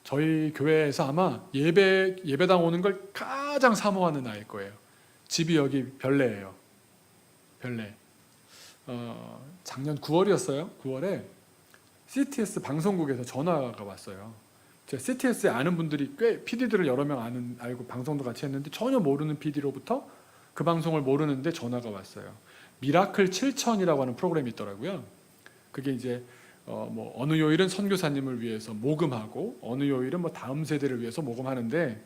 저희 교회에서 아마 예배당 오는 걸 가장 사모하는 아이일 거예요. 집이 여기 별내예요. 별내. 작년 9월이었어요. 9월에 CTS 방송국에서 전화가 왔어요. 제가 CTS에 아는 분들이 꽤 PD들을 여러 명 알고 방송도 같이 했는데 전혀 모르는 PD로부터 그 방송을 모르는데 전화가 왔어요. 미라클 7000이라고 하는 프로그램이 있더라고요. 그게 이제 뭐 어느 요일은 선교사님을 위해서 모금하고 어느 요일은 뭐 다음 세대를 위해서 모금하는데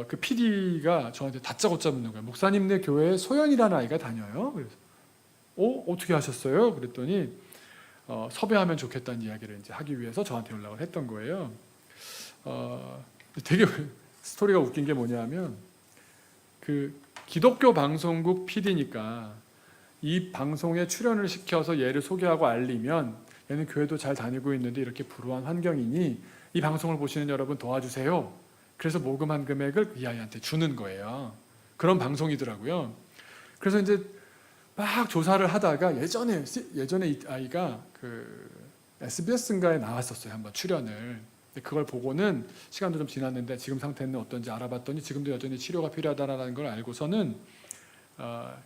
그 PD가 저한테 다짜고짜 묻는 거예요. 목사님네 교회에 소연이라는 아이가 다녀요. 그래서 어떻게 하셨어요? 그랬더니 섭외하면 좋겠다는 이야기를 이제 하기 위해서 저한테 연락을 했던 거예요. 되게 스토리가 웃긴 게 뭐냐면 그 기독교 방송국 PD니까 이 방송에 출연을 시켜서 얘를 소개하고 알리면 얘는 교회도 잘 다니고 있는데 이렇게 불우한 환경이니 이 방송을 보시는 여러분 도와주세요. 그래서 모금한 금액을 이 아이한테 주는 거예요. 그런 방송이더라고요. 그래서 이제 막 조사를 하다가 예전에 이 아이가 그 SBS인가에 나왔었어요. 한번 출연을. 근데 그걸 보고는 시간도 좀 지났는데 지금 상태는 어떤지 알아봤더니 지금도 여전히 치료가 필요하다는 걸 알고서는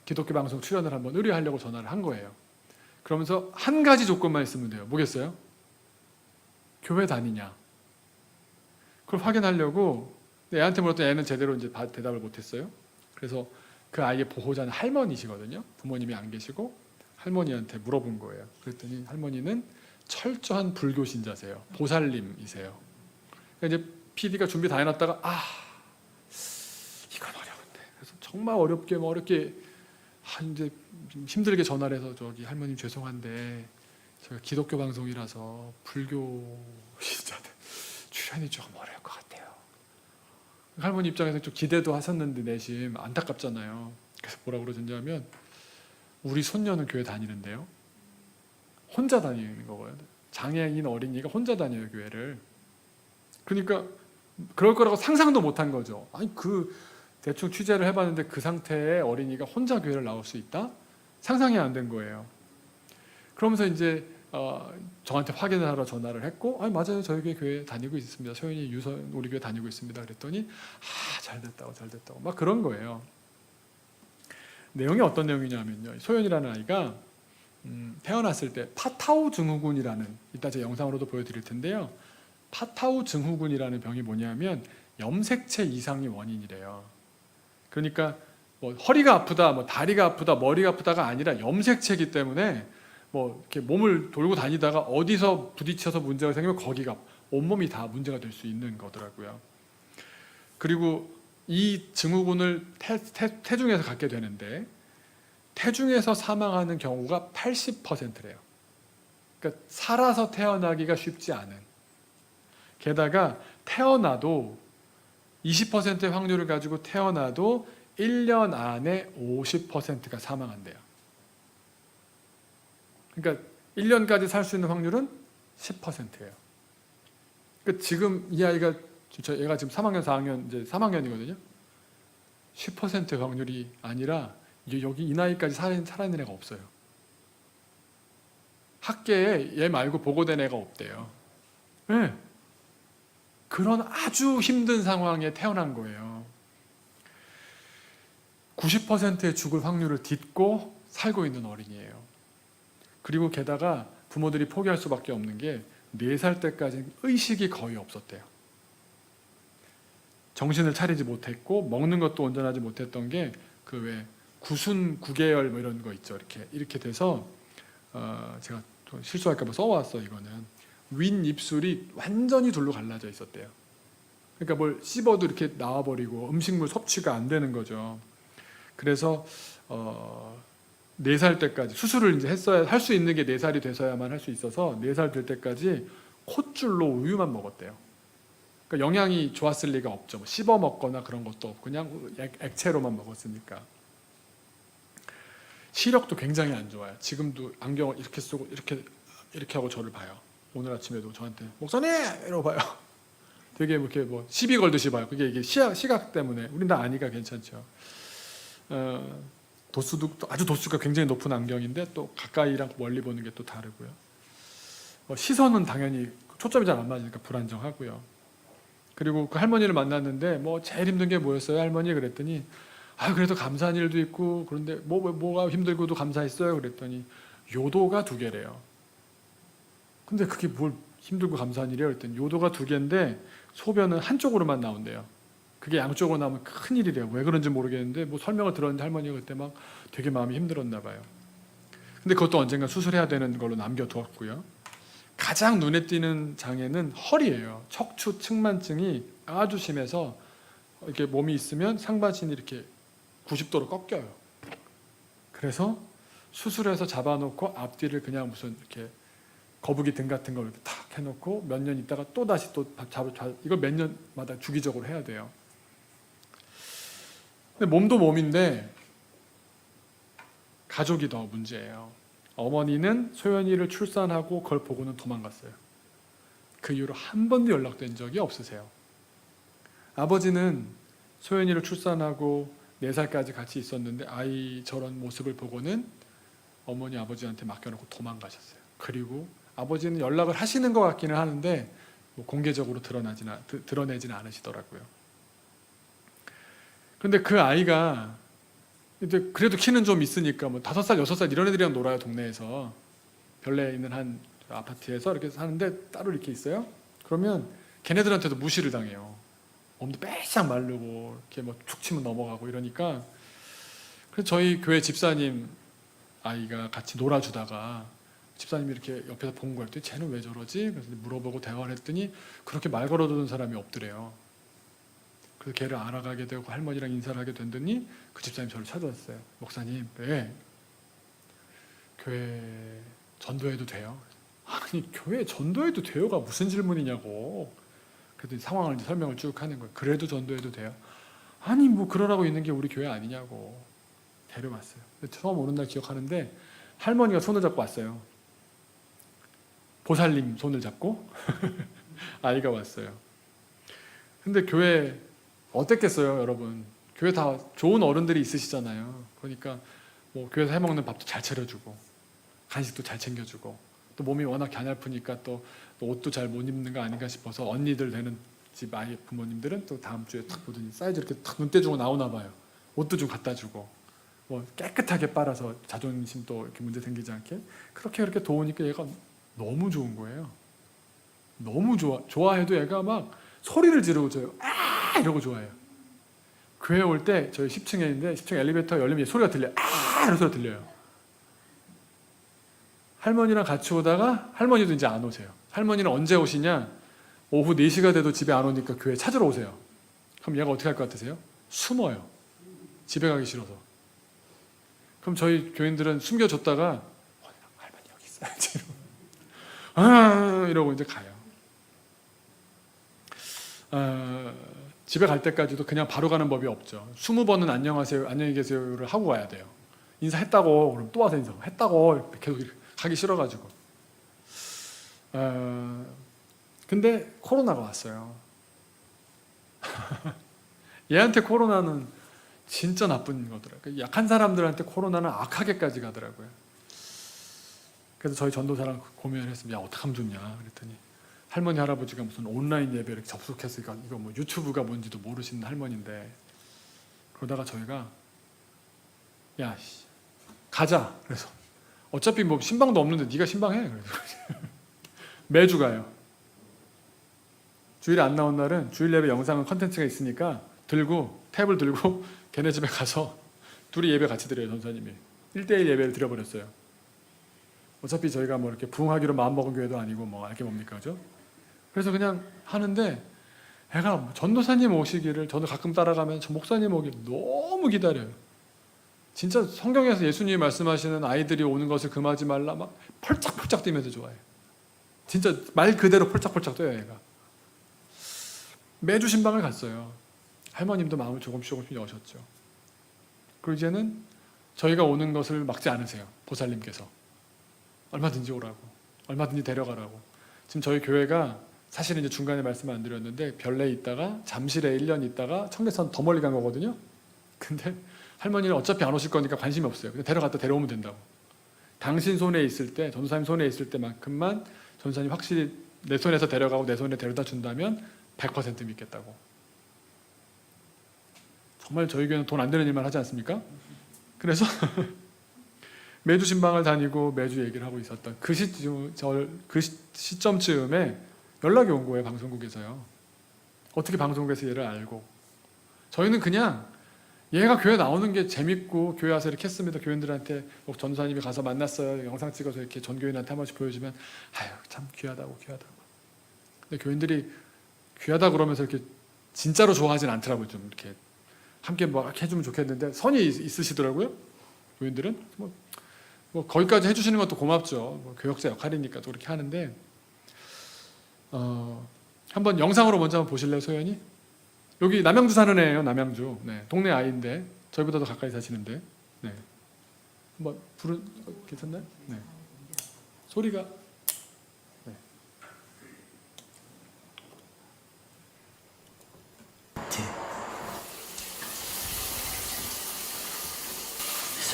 기독교 방송 출연을 한번 의뢰하려고 전화를 한 거예요. 그러면서 한 가지 조건만 있으면 돼요. 뭐겠어요? 교회 다니냐. 그걸 확인하려고 애한테 물었더니 애는 제대로 이제 대답을 못했어요. 그래서 그 아이의 보호자는 할머니시거든요. 부모님이 안 계시고 할머니한테 물어본 거예요. 그랬더니 할머니는 철저한 불교 신자세요. 보살님이세요. 그러니까 이제 PD가 준비 다 해놨다가 이건 어려운데. 그래서 정말 어렵게 이제 힘들게 전화를 해서 저기 할머님 죄송한데 제가 기독교 방송이라서 불교 신자들 출연이 조금 어려울 것 같아요. 할머니 입장에서 좀 기대도 하셨는데 내심 안타깝잖아요. 그래서 뭐라고 그러셨냐면 우리 손녀는 교회 다니는데요. 혼자 다니는 거고요. 장애인 어린이가 혼자 다녀요, 교회를. 그러니까 그럴 거라고 상상도 못한 거죠. 아니 대충 취재를 해봤는데 그 상태의 어린이가 혼자 교회를 나올 수 있다? 상상이 안 된 거예요. 그러면서 이제 저한테 확인을 하러 전화를 했고 맞아요. 저희 교회 다니고 있습니다. 소연이 유선 우리 교회 다니고 있습니다. 그랬더니 잘 됐다고 막 그런 거예요. 내용이 어떤 내용이냐면요. 소연이라는 아이가 태어났을 때 파타우 증후군이라는 이따 제 영상으로도 보여드릴 텐데요. 파타우 증후군이라는 병이 뭐냐면 염색체 이상이 원인이래요. 그러니까 뭐 허리가 아프다, 뭐 다리가 아프다, 머리가 아프다가 아니라 염색체이기 때문에 뭐 이렇게 몸을 돌고 다니다가 어디서 부딪혀서 문제가 생기면 거기가 온몸이 다 문제가 될 수 있는 거더라고요. 그리고 이 증후군을 태중에서 갖게 되는데 태중에서 사망하는 경우가 80%래요. 그러니까 살아서 태어나기가 쉽지 않은. 게다가 태어나도 20%의 확률을 가지고 태어나도 1년 안에 50%가 사망한대요. 그러니까 1년까지 살 수 있는 확률은 10%예요. 그러니까 지금 이 아이가 얘가 지금 3학년, 4학년 이제 3학년이거든요. 10%의 확률이 아니라 여기 이 나이까지 살아있는 애가 없어요. 학계에 얘 말고 보고된 애가 없대요. 네. 그런 아주 힘든 상황에 태어난 거예요. 90%의 죽을 확률을 딛고 살고 있는 어린이에요. 그리고 게다가 부모들이 포기할 수밖에 없는 게 4살 때까지 의식이 거의 없었대요. 정신을 차리지 못했고 먹는 것도 온전하지 못했던 게 그 왜 구순 9개월 뭐 이런 거 있죠. 이렇게 돼서 제가 실수할까 봐 써왔어. 이거는 윗 입술이 완전히 둘로 갈라져 있었대요. 그러니까 뭘 씹어도 이렇게 나와버리고 음식물 섭취가 안 되는 거죠. 그래서 4살 때까지 수술을 이제 했어야 할 수 있는 게 4살이 돼서야만 할 수 있어서 4살 될 때까지 콧줄로 우유만 먹었대요. 그러니까 영양이 좋았을 리가 없죠. 뭐 씹어 먹거나 그런 것도 없고 그냥 액체로만 먹었으니까. 시력도 굉장히 안 좋아요. 지금도 안경을 이렇게 쓰고 이렇게 하고 저를 봐요. 오늘 아침에도 저한테 목사님 이러고 봐요. 되게 이렇게 뭐 시비 걸듯이 봐요. 그게 이게 시각 때문에. 우린 다 아니까 괜찮죠. 도수도 아주 도수가 굉장히 높은 안경인데 또 가까이랑 멀리 보는 게 또 다르고요. 시선은 당연히 초점이 잘 안 맞으니까 불안정하고요. 그리고 그 할머니를 만났는데 뭐 제일 힘든 게 뭐였어요, 할머니? 그랬더니 그래도 감사한 일도 있고 그런데 뭐가 힘들고도 감사했어요. 그랬더니 요도가 2개래요. 근데 그게 뭘 힘들고 감사한 일이에요? 그랬더니 요도가 2개인데 소변은 한쪽으로만 나온대요. 그게 양쪽으로 나오면 큰일이래요. 왜 그런지 모르겠는데 뭐 설명을 들었는데 할머니가 그때 막 되게 마음이 힘들었나 봐요. 근데 그것도 언젠가 수술해야 되는 걸로 남겨두었고요. 가장 눈에 띄는 장애는 허리예요. 척추 측만증이 아주 심해서 이렇게 몸이 있으면 상반신이 이렇게 90도로 꺾여요. 그래서 수술해서 잡아놓고 앞뒤를 그냥 무슨 이렇게 거북이 등 같은 걸 이렇게 탁 해놓고 몇 년 있다가 또 다시 이걸 몇 년마다 주기적으로 해야 돼요. 근데 몸도 몸인데 가족이 더 문제예요. 어머니는 소연이를 출산하고 그걸 보고는 도망갔어요. 그 이후로 한 번도 연락된 적이 없으세요. 아버지는 소연이를 출산하고 4살까지 같이 있었는데 아이 저런 모습을 보고는 어머니 아버지한테 맡겨놓고 도망가셨어요. 그리고 아버지는 연락을 하시는 것 같기는 하는데 뭐 공개적으로 드러내지는 않으시더라고요. 그런데 그 아이가 이제 그래도 키는 좀 있으니까 뭐 5살, 6살 이런 애들이랑 놀아요. 동네에서 별내에 있는 한 아파트에서 이렇게 사는데 따로 이렇게 있어요. 그러면 걔네들한테도 무시를 당해요. 몸도 빼싹 마르고 이렇게 뭐 툭 치면 넘어가고 이러니까. 그래서 저희 교회 집사님 아이가 같이 놀아주다가 집사님이 이렇게 옆에서 본 거예요. 쟤는 왜 저러지? 그래서 물어보고 대화를 했더니 그렇게 말 걸어두는 사람이 없더래요. 그래서 걔를 알아가게 되고 할머니랑 인사를 하게 됐더니 그 집사님 저를 찾아왔어요. 목사님, 왜 교회 전도해도 돼요? 아니, 교회 전도해도 돼요가 무슨 질문이냐고. 그랬더니 상황을 설명을 쭉 하는 거예요. 그래도 전도해도 돼요? 아니, 뭐 그러라고 있는 게 우리 교회 아니냐고. 데려왔어요. 처음 오는 날 기억하는데 할머니가 손을 잡고 왔어요. 보살님 손을 잡고 아이가 왔어요. 근데 교회 어땠겠어요, 여러분? 교회 다 좋은 어른들이 있으시잖아요. 그러니까 뭐 교회에서 해먹는 밥도 잘 차려주고 간식도 잘 챙겨주고 또 몸이 워낙 갸냘프니까 또 옷도 잘 못 입는 거 아닌가 싶어서 언니들 되는 집 아이 부모님들은 또 다음 주에 탁 보더니 사이즈 이렇게 탁 눈대주고 나오나 봐요. 옷도 좀 갖다 주고 뭐 깨끗하게 빨아서 자존심도 이렇게 문제 생기지 않게 그렇게 도우니까 얘가 너무 좋은 거예요. 너무 좋아해도 얘가 막 소리를 지르고 저요. 아! 이러고 좋아해요. 교회 올 때 저희 10층에 있는데 10층 엘리베이터 열리면 소리가 들려요. 아! 이런 소리가 들려요. 할머니랑 같이 오다가 할머니도 이제 안 오세요. 할머니는 언제 오시냐? 오후 4시가 돼도 집에 안 오니까 교회 찾으러 오세요. 그럼 얘가 어떻게 할 것 같으세요? 숨어요. 집에 가기 싫어서. 그럼 저희 교인들은 숨겨줬다가 할머니 여기 있어야지 이러고 이제 가요. 집에 갈 때까지도 그냥 바로 가는 법이 없죠. 20번은 안녕하세요, 안녕히 계세요를 하고 가야 돼요. 인사했다고 그럼 또 와서 인사했다고 계속 가기 싫어가지고. 근데 코로나가 왔어요. 얘한테 코로나는 진짜 나쁜 거더라고요. 약한 사람들한테 코로나는 악하게까지 가더라고요. 그래서 저희 전도사랑 고민을 했습니다. 야, 어떡하면 좋냐 그랬더니 할머니 할아버지가 무슨 온라인 예배 이렇게 접속했으니까 이거 뭐 유튜브가 뭔지도 모르시는 할머니인데 그러다가 저희가 야 가자. 그래서 어차피 뭐 신방도 없는데 네가 신방해. 그래서 매주 가요. 주일에 안 나온 날은 주일 예배 영상은 컨텐츠가 있으니까 들고 탭을 들고 걔네 집에 가서 둘이 예배 같이 드려요. 전사님이 1대1 예배를 드려버렸어요. 어차피 저희가 뭐 이렇게 부흥하기로 마음먹은 교회도 아니고 뭐 알게 뭡니까, 그죠? 그래서 그냥 하는데 애가 전도사님 오시기를 저도 가끔 따라가면 저 목사님 오기를 너무 기다려요. 진짜 성경에서 예수님이 말씀하시는 아이들이 오는 것을 금하지 말라 막 펄짝펄짝 뛰면서 좋아해요. 진짜 말 그대로 펄짝펄짝 뛰어요. 애가 매주 신방을 갔어요. 할머님도 마음을 조금씩 여셨죠. 그리고 이제는 저희가 오는 것을 막지 않으세요. 보살님께서 얼마든지 오라고, 얼마든지 데려가라고. 지금 저희 교회가 사실은 이제 중간에 말씀 안 드렸는데 별내에 있다가 잠실에 1년 있다가 청계천 더 멀리 간 거거든요. 근데 할머니는 어차피 안 오실 거니까 관심이 없어요. 그냥 데려갔다 데려오면 된다고. 당신 손에 있을 때, 전도사님 손에 있을 때만큼만 전도사님 확실히 내 손에서 데려가고 내 손에 데려다 준다면 100% 믿겠다고. 정말 저희 교회는 돈 안 되는 일만 하지 않습니까? 그래서 매주 신방을 다니고 매주 얘기를 하고 있었던 그 시점쯤에 연락이 온 거예요. 방송국에서요. 어떻게 방송국에서 얘를 알고. 저희는 그냥 얘가 교회 나오는 게 재밌고 교회 와서 이렇게 했습니다. 교인들한테 전도사님이 가서 만났어요. 영상 찍어서 이렇게 전교인한테 한 번씩 보여주면 아유 참 귀하다고. 근데 교인들이 귀하다 그러면서 이렇게 진짜로 좋아하진 않더라고요. 좀 이렇게 함께 뭐 해주면 좋겠는데 선이 있으시더라고요. 교인들은 뭐 거기까지 해주시는 것도 고맙죠. 뭐 교역자 역할이니까 또 그렇게 하는데 한번 영상으로 먼저 한번 보실래요, 소연이? 여기 남양주 사는 애예요, 남양주. 네, 동네 아이인데 저희보다도 가까이 사시는데. 네, 한번 괜찮나요? 네, 소리가. 네.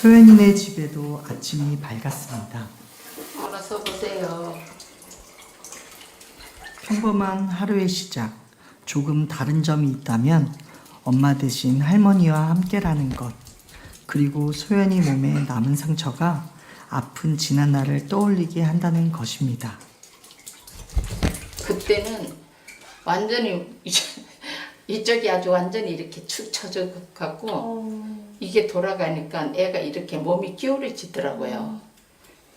소연이네 집에도 아침이 밝았습니다. 알아서 보세요. 평범한 하루의 시작. 조금 다른 점이 있다면 엄마 대신 할머니와 함께라는 것. 그리고 소연이 몸에 남은 상처가 아픈 지난 날을 떠올리게 한다는 것입니다. 그때는 완전히 이쪽이 아주 완전히 이렇게 축 처져 갖고 이게 돌아가니까 애가 이렇게 몸이 기울어지더라고요.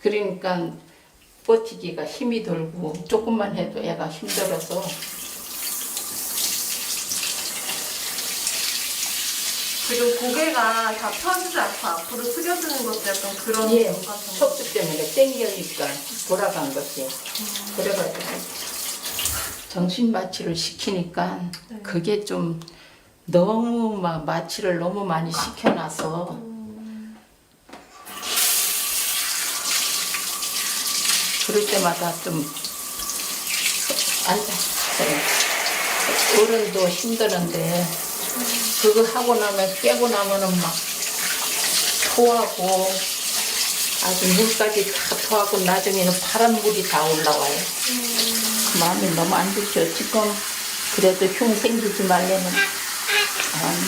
그러니까 버티기가 힘이 들고 조금만 해도 애가 힘들어서 그리고 고개가 다 펴지지 않고 앞으로 숙여지는 것도 약간 그런 예, 것 같은 거. 척추 때문에 땡기니까 돌아간 것이. 그래가지고 정신 마취를 시키니까 네. 그게 좀 너무 막 마취를 너무 많이 시켜놔서 그럴 때마다 좀 어른도 힘드는데 그거 하고 나면 깨고 나면은 막 토하고 아주 물까지 다 토하고 나중에는 파란 물이 다 올라와요. 마음이 너무 안 좋죠. 지금 그래도 흉 생기지 말려면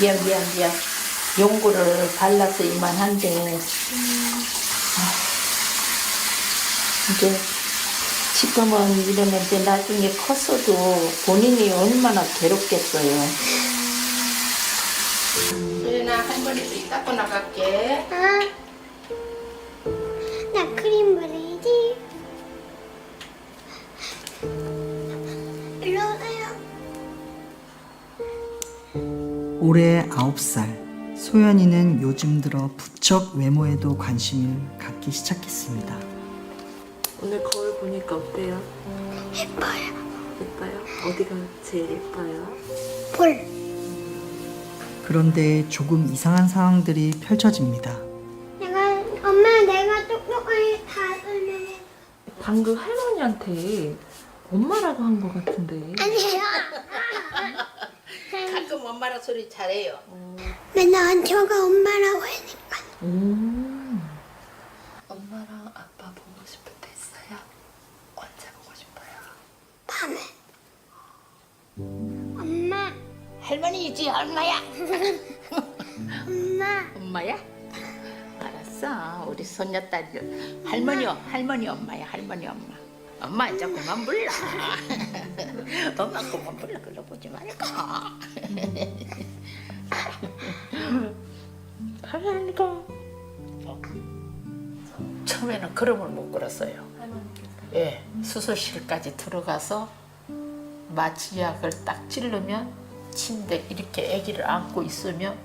미안. 연고를 발라서 이만한데 이제 지금은 이러는데 나중에 컸어도 본인이 얼마나 괴롭겠어요. 소연아 할머니도 이따 고 나갈게. 나 크림 바르지. 일로 오세요. 올해 9살. 소연이는 요즘 들어 부쩍 외모에도 관심을 갖기 시작했습니다. 오늘 거울 보니까 어때요? 예뻐요. 예뻐요? 어디가 제일 예뻐요? 볼. 그런데 조금 이상한 상황들이 펼쳐집니다. 내가 똑똑하게 다 설명해. 방금 할머니한테 엄마라고 한 것 같은데. 아니에요. 가끔 엄마라 소리 잘해요. 맨날 저가 엄마라고 하니까. 엄마랑 아빠 보고 싶을 때 있어요? 언제 보고 싶어요? 밤에. 엄마. 할머니지 얼마야? 엄마. 엄마야? 알았어. 우리 손녀딸 할머니 엄마야. 할머니 엄마. 엄마 이제 그만 불러. 엄마 그만 불러. 불러보지 말고. 할머니가 처음에는 걸음을 못 걸었어요. 예, 수술실까지 들어가서 마취약을 딱 찌르면 침대 이렇게 아기를 안고 있으면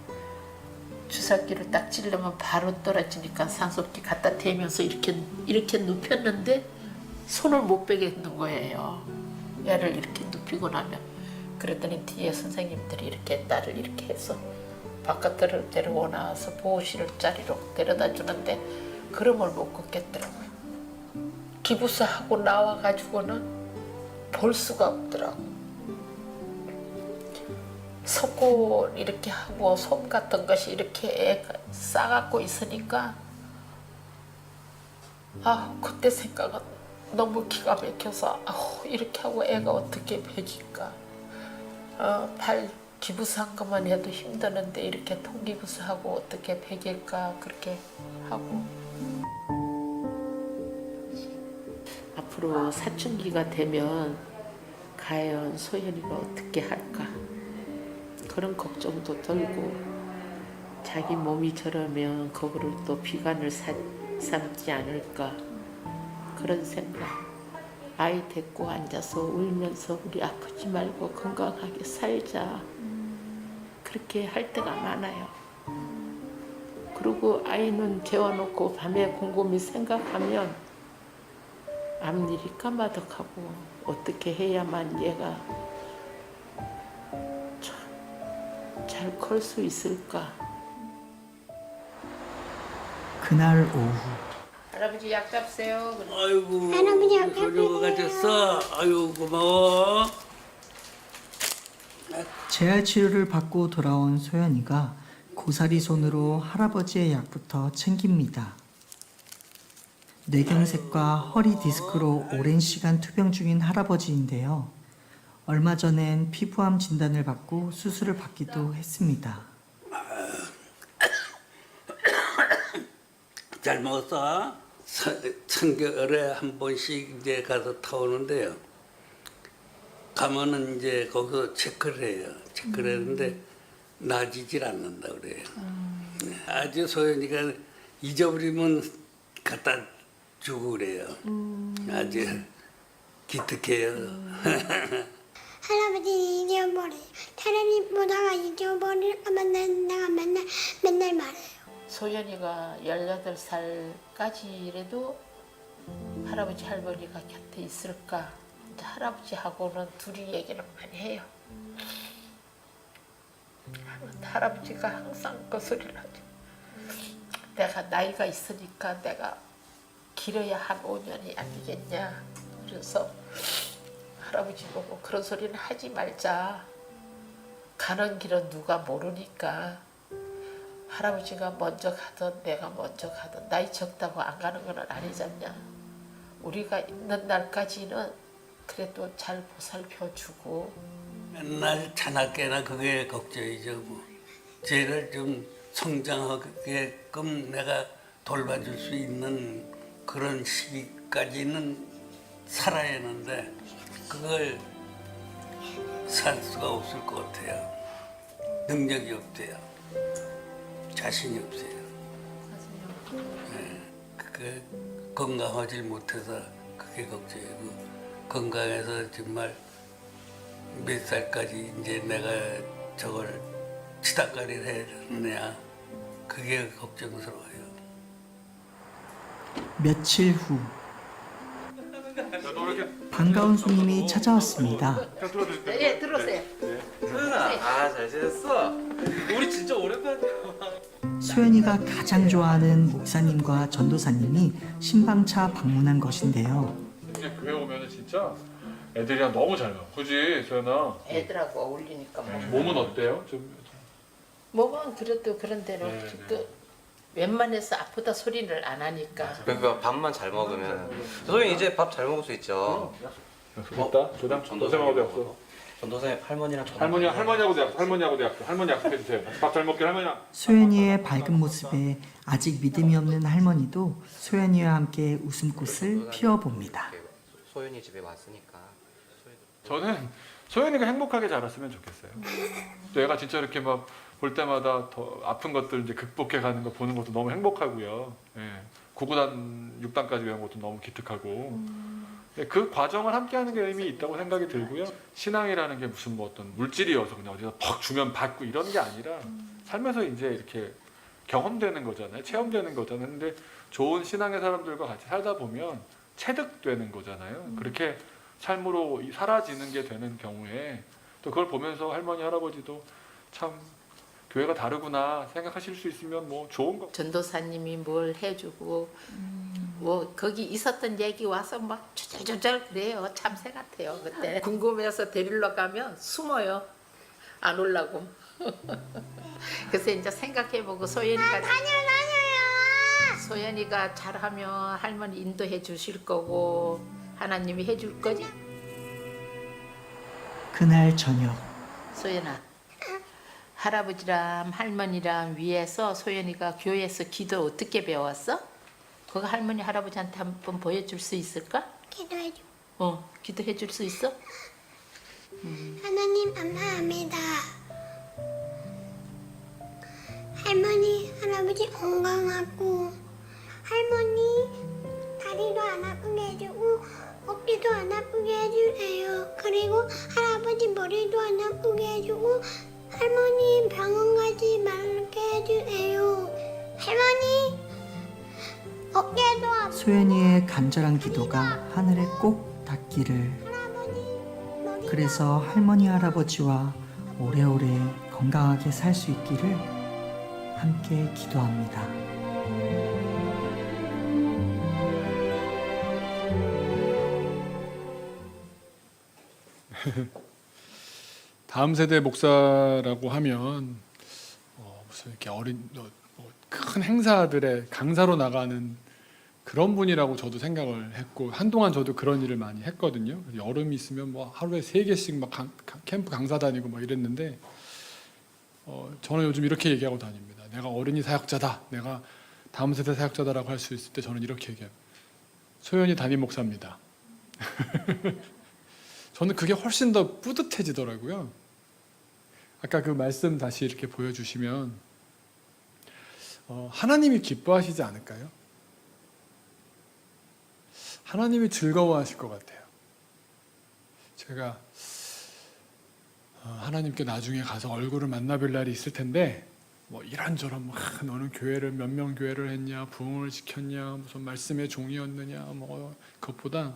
주사기를 딱 찌르면 바로 떨어지니까 산소기 갖다 대면서 이렇게 눕혔는데 손을 못 빼겠는 거예요. 애를 이렇게 눕히고 나면 그랬더니 뒤에 선생님들이 이렇게 딸을 이렇게 해서 바깥으로 데려오 나와서 보호실 자리로 데려다 주는데 걸음을 못 걷겠더라고요. 기부스 하고 나와가지고는 볼 수가 없더라고. 속옷 이렇게 하고 솜 같은 것이 이렇게 애가 싸갖고 있으니까 그때 생각은 너무 기가 막혀서 이렇게 하고 애가 어떻게 배길까. 발 기부스한 것만 해도 힘드는데 이렇게 통기부스 하고 어떻게 배길까 그렇게 하고. 앞으로 사춘기가 되면 과연 소연이가 어떻게 할까 그런 걱정도 들고 자기 몸이 저러면 그거를 또 비관을 삼지 않을까 그런 생각. 아이 데리고 앉아서 울면서 우리 아프지 말고 건강하게 살자 그렇게 할 때가 많아요. 그리고 아이는 재워놓고 밤에 곰곰이 생각하면 앞일이 까마득하고 어떻게 해야만 얘가 잘 클 수 있을까. 그날 오후 할아버지 약 잡세요. 아이고, 할아버지 약 소녀가 가졌어. 아유, 고마워. 재활 치료를 받고 돌아온 소연이가 고사리 손으로 할아버지의 약부터 챙깁니다. 뇌경색과 허리 디스크로 오랜 시간 투병 중인 할아버지인데요. 얼마 전엔 피부암 진단을 받고 수술을 받기도 했습니다. 잘 먹었어? 청겨울에 한 번씩 이제 가서 타오는데요. 가면은 이제 거기서 체크를 해요. 체크를 하는데 나아지질 않는다 그래요. 아주 소연이가 잊어버리면 갖다 주고 그래요. 아주 기특해요. 할아버지 잊어버려. 텔레비 보다가 잊어버릴까 내가 맨날 말해요. 소연이가 18살까지라도 할아버지 할머니가 곁에 있을까? 이제 할아버지하고는 둘이 얘기를 많이 해요. 할아버지가 항상 그 소리를 하죠. 내가 나이가 있으니까 내가 길어야 한 5년이 아니겠냐. 그래서 할아버지 보고 그런 소리는 하지 말자. 가는 길은 누가 모르니까 할아버지가 먼저 가든 내가 먼저 가든 나이 적다고 안 가는 건 아니잖냐. 우리가 있는 날까지는 그래도 잘 보살펴주고 맨날 자나깨나 그게 걱정이죠. 뭐. 쟤를 좀 성장하게끔 내가 돌봐줄 수 있는 그런 시기까지는 살아야 하는데 그걸 살 수가 없을 것 같아요. 능력이 없대요. 자신이 없어요. 네, 그게 건강하지 못해서 그게 걱정이고 건강해서 정말 몇 살까지 이제 내가 저걸 치다까리를 해야 되느냐 그게 걱정스러워요. 며칠 후 반가운 손님이 찾아왔습니다. 예, 들어오세요. 소연아, 잘 지냈어? 우리 진짜 오랜만이야. 소연이가 가장 좋아하는 목사님과 전도사님이 신방차 방문한 것인데요. 이제 교회 오면은 진짜 애들이랑 너무 잘 가. 그지, 소연아? 애들하고 어울리니까 뭐. 몸은 어때요? 좀 몸은 그래도 그런 대로 네, 또 웬만해서 아프다 소리를 안 하니까. 그러니까 밥만 잘 먹으면. 소연이 이제 밥 잘 먹을 수 있죠. 됐다. 조당 전도사님하고도 약속. 전도사님 할머니랑 전화. 할머니하고도 약속. 할머니하고도 약속. 할머니 약속해 주세요. 밥 잘 먹게 할머니랑. 소연이의 밝은 모습에 아직 믿음이 없는 할머니도 소연이와 함께 웃음꽃을 피워봅니다. 소연이 집에 왔으니까. 저는 소연이가 행복하게 자랐으면 좋겠어요. 또 얘가 진짜 이렇게 막 볼 때마다 더 아픈 것들 이제 극복해 가는 거 보는 것도 너무 행복하고요. 예. 9구단 6단까지 외운 것도 너무 기특하고. 예, 그 과정을 함께하는 게 의미 있다고 생각이 들고요. 신앙이라는 게 무슨 뭐 어떤 물질이어서 그냥 어디서 퍽 주면 받고 이런 게 아니라 살면서 이제 이렇게 경험되는 거잖아요. 체험되는 거잖아요. 근데 좋은 신앙의 사람들과 같이 살다 보면 체득되는 거잖아요. 그렇게 삶으로 사라지는 게 되는 경우에 또 그걸 보면서 할머니 할아버지도 참 교회가 다르구나 생각하실 수 있으면 뭐 좋은 거. 전도사님이 뭘 해주고 뭐 거기 있었던 얘기 와서 막 조절조절 그래요. 참새 같아요. 그때 궁금해서 데리러 가면 숨어요. 안 올라고. 그래서 이제 생각해보고 소연이가 소연이가 잘하면 할머니 인도해 주실 거고 하나님이 해줄 거지? 그날 저녁 소연아, 할아버지랑 할머니랑 위해서 소연이가 교회에서 기도 어떻게 배웠어? 그거 할머니 할아버지한테 한번 보여줄 수 있을까? 기도해줘. 기도해 줄 수 있어? 하나님 감사합니다. 할머니, 할아버지 건강하고 할머니 다리도 안 아프게 해주고 어깨도 안 아프게 해주세요. 그리고 할아버지 머리도 안 아프게 해주고 할머니 병원 가지 말게 해주세요. 할머니 어깨도 아프고 소연이의 간절한 기도가 하늘에 꼭 닿기를. 할아버지 머리 그래서 할머니 할아버지와 오래오래 건강하게 살 수 있기를 함께 기도합니다. 다음 세대 목사라고 하면 무슨 이렇게 큰 행사들의 강사로 나가는 그런 분이라고 저도 생각을 했고 한동안 저도 그런 일을 많이 했거든요. 여름이 있으면 뭐 하루에 3개씩 막 캠프 강사 다니고 막 이랬는데 저는 요즘 이렇게 얘기하고 다닙니다. 내가 어린이 사역자다. 내가 다음 세대 사역자다라고 할 수 있을 때 저는 이렇게 얘기해요. 소연이 담임 목사입니다. 저는 그게 훨씬 더 뿌듯해지더라고요. 아까 그 말씀 다시 이렇게 보여주시면 하나님이 기뻐하시지 않을까요? 하나님이 즐거워하실 것 같아요. 제가 하나님께 나중에 가서 얼굴을 만나뵐 날이 있을 텐데 뭐 이런저런 너는 교회를 몇 명 교회를 했냐, 부흥을 지켰냐, 무슨 말씀의 종이었느냐, 뭐 그것보다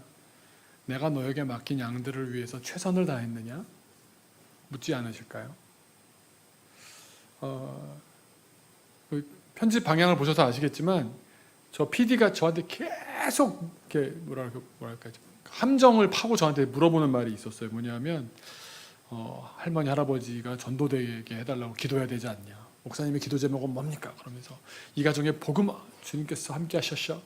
내가 너에게 맡긴 양들을 위해서 최선을 다했느냐 묻지 않으실까요? 편집 방향을 보셔서 아시겠지만 저 PD가 저한테 계속 이렇게 뭐랄까 함정을 파고 저한테 물어보는 말이 있었어요. 뭐냐면 할머니 할아버지가 전도되게 해달라고 기도해야 되지 않냐. 목사님의 기도 제목은 뭡니까? 그러면서 이 가정에 복음 주님께서 함께 하셨어.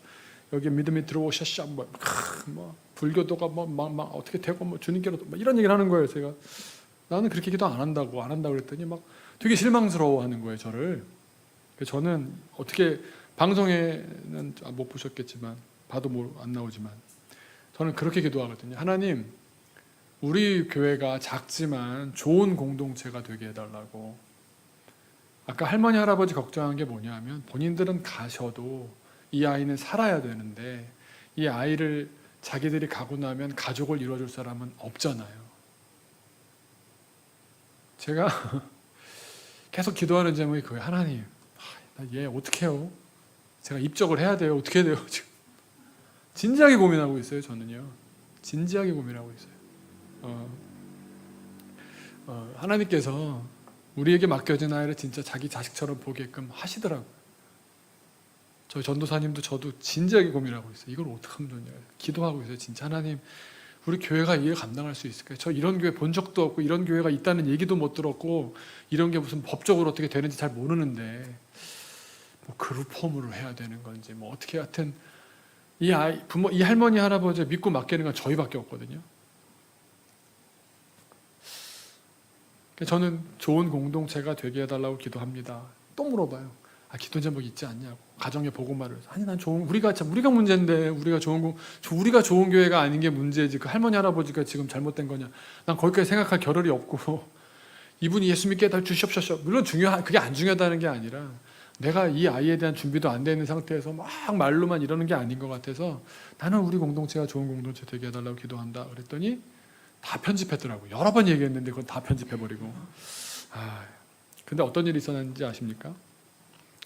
여기 믿음이 들어오셨어. 뭐 불교도가 막 어떻게 되고 뭐 주님께로 이런 얘기를 하는 거예요. 제가 나는 그렇게 기도 안 한다고 그랬더니 막 되게 실망스러워하는 거예요. 저를. 저는 어떻게 방송에는 못 보셨겠지만 봐도 안 나오지만 저는 그렇게 기도하거든요. 하나님, 우리 교회가 작지만 좋은 공동체가 되게 해달라고. 아까 할머니 할아버지 걱정한 게 뭐냐면 본인들은 가셔도 이 아이는 살아야 되는데 이 아이를 자기들이 가고 나면 가족을 이루어줄 사람은 없잖아요. 제가 계속 기도하는 제목이 그거예요. 하나님, 얘 어떻게 해요? 제가 입적을 해야 돼요. 어떻게 해야 돼요? 지금 진지하게 고민하고 있어요. 저는요. 진지하게 고민하고 있어요. 하나님께서 우리에게 맡겨진 아이를 진짜 자기 자식처럼 보게끔 하시더라고요. 저희 전도사님도 저도 진지하게 고민하고 있어요. 이걸 어떻게 하면 좋냐. 기도하고 있어요. 진짜 하나님, 우리 교회가 이해 감당할 수 있을까요? 저 이런 교회 본 적도 없고 이런 교회가 있다는 얘기도 못 들었고 이런 게 무슨 법적으로 어떻게 되는지 잘 모르는데 뭐 그룹 홈으로 해야 되는 건지 뭐 어떻게 하여튼 이 할머니 할아버지 믿고 맡기는 건 저희밖에 없거든요. 저는 좋은 공동체가 되게 해달라고 기도합니다. 또 물어봐요. 기도 제목 있지 않냐고. 가정의 복음화를. 아니 난 우리가 문제인데 우리가 좋은 교회가 아닌 게 문제지. 그 할머니 할아버지가 지금 잘못된 거냐. 난 거기까지 생각할 겨를이 없고 이분이 예수 믿게 해달 주시옵소서. 물론 그게 안 중요하다는 게 아니라 내가 이 아이에 대한 준비도 안 돼 있는 상태에서 막 말로만 이러는 게 아닌 것 같아서 나는 우리 공동체가 좋은 공동체 되게 해달라고 기도한다. 그랬더니 다 편집했더라고요. 여러 번 얘기했는데 그건 다 편집해버리고. 근데 어떤 일이 있었는지 아십니까?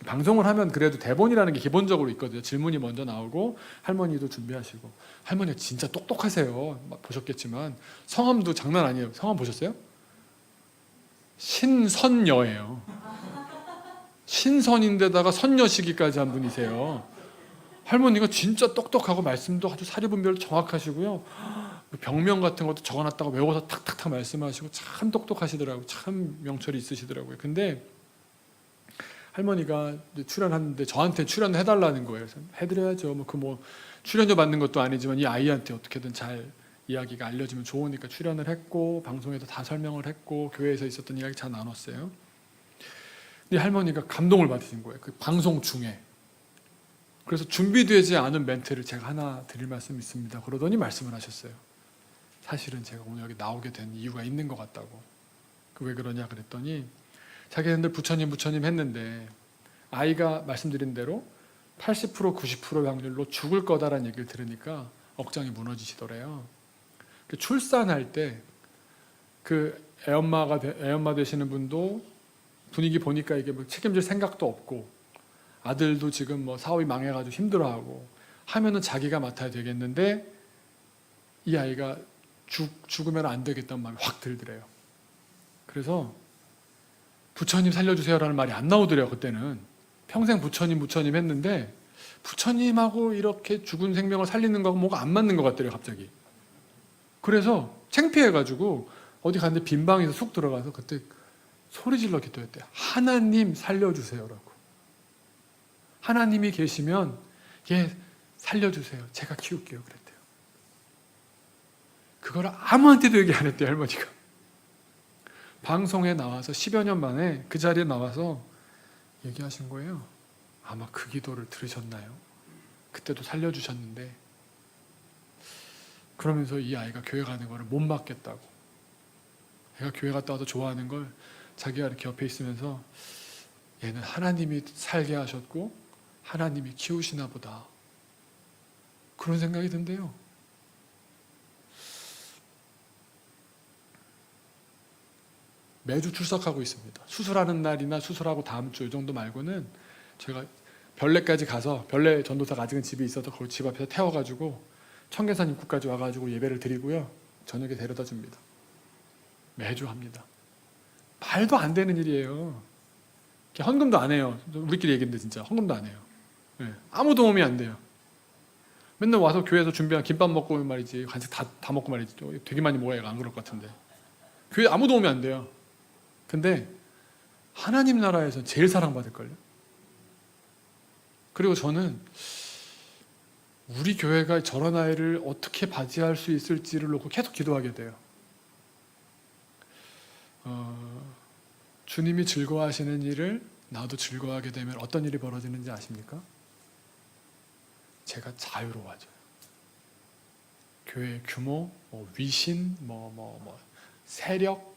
방송을 하면 그래도 대본이라는 게 기본적으로 있거든요. 질문이 먼저 나오고 할머니도 준비하시고. 할머니가 진짜 똑똑하세요. 보셨겠지만 성함도 장난 아니에요. 성함 보셨어요? 신선여예요. 신선인데다가 선녀시기까지 한 분이세요. 할머니가 진짜 똑똑하고 말씀도 아주 사리분별 정확하시고요. 병명 같은 것도 적어놨다가 외워서 탁탁탁 말씀하시고 참 똑똑하시더라고요. 참 명철이 있으시더라고요. 근데 할머니가 출연하는데 저한테 출연을 해달라는 거예요. 그래서 해드려야죠. 출연료 받는 것도 아니지만 이 아이한테 어떻게든 잘 이야기가 알려지면 좋으니까 출연을 했고 방송에서 다 설명을 했고 교회에서 있었던 이야기 잘 나눴어요. 근데 할머니가 감동을 받으신 거예요. 그 방송 중에. 그래서 준비되지 않은 멘트를 제가 하나 드릴 말씀이 있습니다. 그러더니 말씀을 하셨어요. 사실은 제가 오늘 여기 나오게 된 이유가 있는 것 같다고. 왜 그러냐 그랬더니 자기네들 부처님 했는데 아이가 말씀드린 대로 80% 90%의 확률로 죽을 거다라는 얘기를 들으니까 억장이 무너지시더래요. 출산할 때 그 애엄마 되시는 분도 분위기 보니까 이게 책임질 생각도 없고 아들도 지금 사업이 망해가지고 힘들어하고 하면은 자기가 맡아야 되겠는데 이 아이가 죽으면 안 되겠다는 마음이 확 들더래요. 그래서 부처님 살려주세요라는 말이 안 나오더래요. 그때는 평생 부처님 했는데 부처님하고 이렇게 죽은 생명을 살리는 거하고 뭐가 안 맞는 것 같더래요. 갑자기. 그래서 창피해가지고 어디 갔는데 빈방에서 쑥 들어가서 그때 소리질러 기도했대요. 하나님 살려주세요라고. 하나님이 계시면 얘 살려주세요. 제가 키울게요. 그랬대요. 그걸 아무한테도 얘기 안 했대요. 할머니가. 방송에 나와서 10여 년 만에 그 자리에 나와서 얘기하신 거예요. 아마 그 기도를 들으셨나요? 그때도 살려주셨는데, 그러면서 이 아이가 교회 가는 거를 못 막겠다고. 애가 교회 갔다 와도 좋아하는 걸 자기가 이렇게 옆에 있으면서 얘는 하나님이 살게 하셨고 하나님이 키우시나 보다. 그런 생각이 든대요. 매주 출석하고 있습니다. 수술하는 날이나 수술하고 다음 주 이 정도 말고는 제가 별내까지 가서, 별내 전도사가 아직은 집에 있어서 거기 집 앞에서 태워가지고 청계산 입구까지 와가지고 예배를 드리고요. 저녁에 데려다 줍니다. 매주 합니다. 말도 안 되는 일이에요. 헌금도 안 해요. 우리끼리 얘기했는데 진짜 헌금도 안 해요. 네. 아무 도움이 안 돼요. 맨날 와서 교회에서 준비한 김밥 먹고 말이지, 간식 다 먹고 말이지. 되게 많이 먹어야 안 그럴 것 같은데. 교회 아무 도움이 안 돼요. 근데 하나님 나라에서 제일 사랑받을걸요. 그리고 저는 우리 교회가 저런 아이를 어떻게 맞이할 수 있을지를 놓고 계속 기도하게 돼요. 주님이 즐거워하시는 일을 나도 즐거워하게 되면 어떤 일이 벌어지는지 아십니까? 제가 자유로워져요. 교회의 규모, 위신, 세력,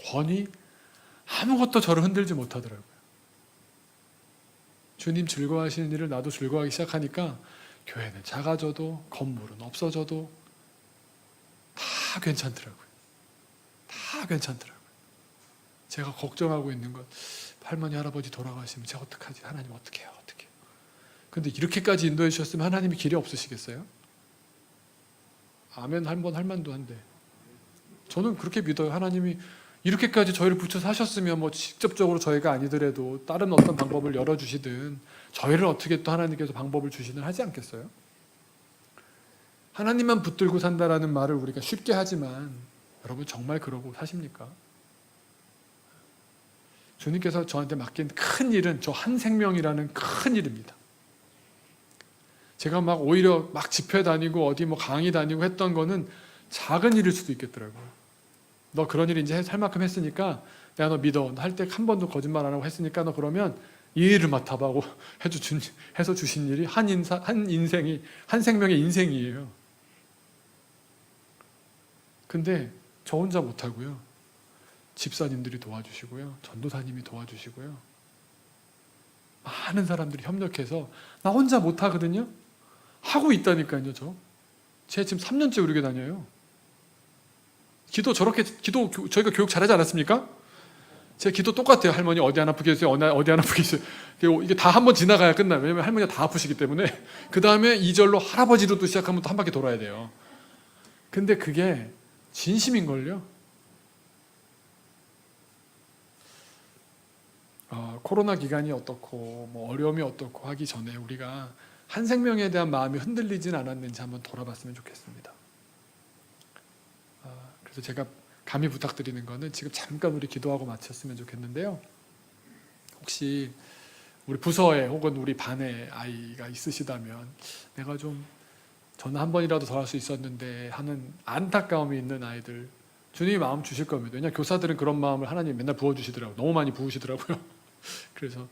권위, 아무것도 저를 흔들지 못하더라고요. 주님 즐거워하시는 일을 나도 즐거워하기 시작하니까 교회는 작아져도 건물은 없어져도 다 괜찮더라고요. 다 괜찮더라고요. 제가 걱정하고 있는 건 할머니 할아버지 돌아가시면 제가 어떡하지? 하나님 어떻게 해요? 어떻게 해요? 근데 이렇게까지 인도해 주셨으면 하나님이 길이 없으시겠어요? 아멘 할 만도 한데 저는 그렇게 믿어요. 하나님이 이렇게까지 저희를 붙여서 하셨으면 직접적으로 저희가 아니더라도 다른 어떤 방법을 열어주시든 저희를 어떻게 또 하나님께서 방법을 주시든 하지 않겠어요? 하나님만 붙들고 산다라는 말을 우리가 쉽게 하지만 여러분 정말 그러고 사십니까? 주님께서 저한테 맡긴 큰 일은 저 한 생명이라는 큰 일입니다. 제가 오히려 집회 다니고 어디 강의 다니고 했던 거는 작은 일일 수도 있겠더라고요. 너 그런 일 이제 할 만큼 했으니까 내가 너 믿어. 너 할 때 한 번도 거짓말 안 하고 했으니까 너 그러면 이 일을 맡아봐고 해서 주신 일이 한 인생이, 한 생명의 인생이에요. 근데 저 혼자 못하고요. 집사님들이 도와주시고요. 전도사님이 도와주시고요. 많은 사람들이 협력해서 나 혼자 못하거든요. 하고 있다니까요. 제 지금 3년째 우리 교회 다녀요. 기도 저희가 교육 잘하지 않았습니까? 제 기도 똑같아요. 할머니 어디 안 아프게 해주세요. 어디 안 아프게 해주세요. 이게 다 한 번 지나가야 끝나요. 왜냐면 할머니가 다 아프시기 때문에. 그 다음에 2절로 할아버지로 또 시작하면 또 한 바퀴 돌아야 돼요. 근데 그게 진심인걸요. 코로나 기간이 어떻고 어려움이 어떻고 하기 전에 우리가 한 생명에 대한 마음이 흔들리진 않았는지 한번 돌아봤으면 좋겠습니다. 그래서 제가 감히 부탁드리는 거는 지금 잠깐 우리 기도하고 마쳤으면 좋겠는데요. 혹시 우리 부서에 혹은 우리 반에 아이가 있으시다면 내가 저는 한 번이라도 더 할 수 있었는데 하는 안타까움이 있는 아이들 주님이 마음 주실 겁니다. 왜냐하면 교사들은 그런 마음을 하나님 맨날 부어주시더라고요. 너무 많이 부으시더라고요. 그래서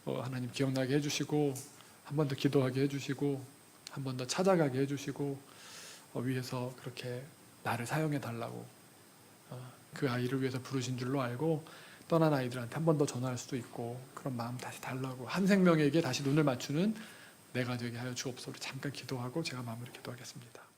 하나님 기억나게 해주시고 한 번 더 기도하게 해주시고 한 번 더 찾아가게 해주시고 위해서 그렇게 나를 사용해 달라고 그 아이를 위해서 부르신 줄로 알고 떠난 아이들한테 한 번 더 전화할 수도 있고 그런 마음 다시 달라고 한 생명에게 다시 눈을 맞추는 내가 되게 하여 주옵소서. 잠깐 기도하고 제가 마무리 기도하겠습니다.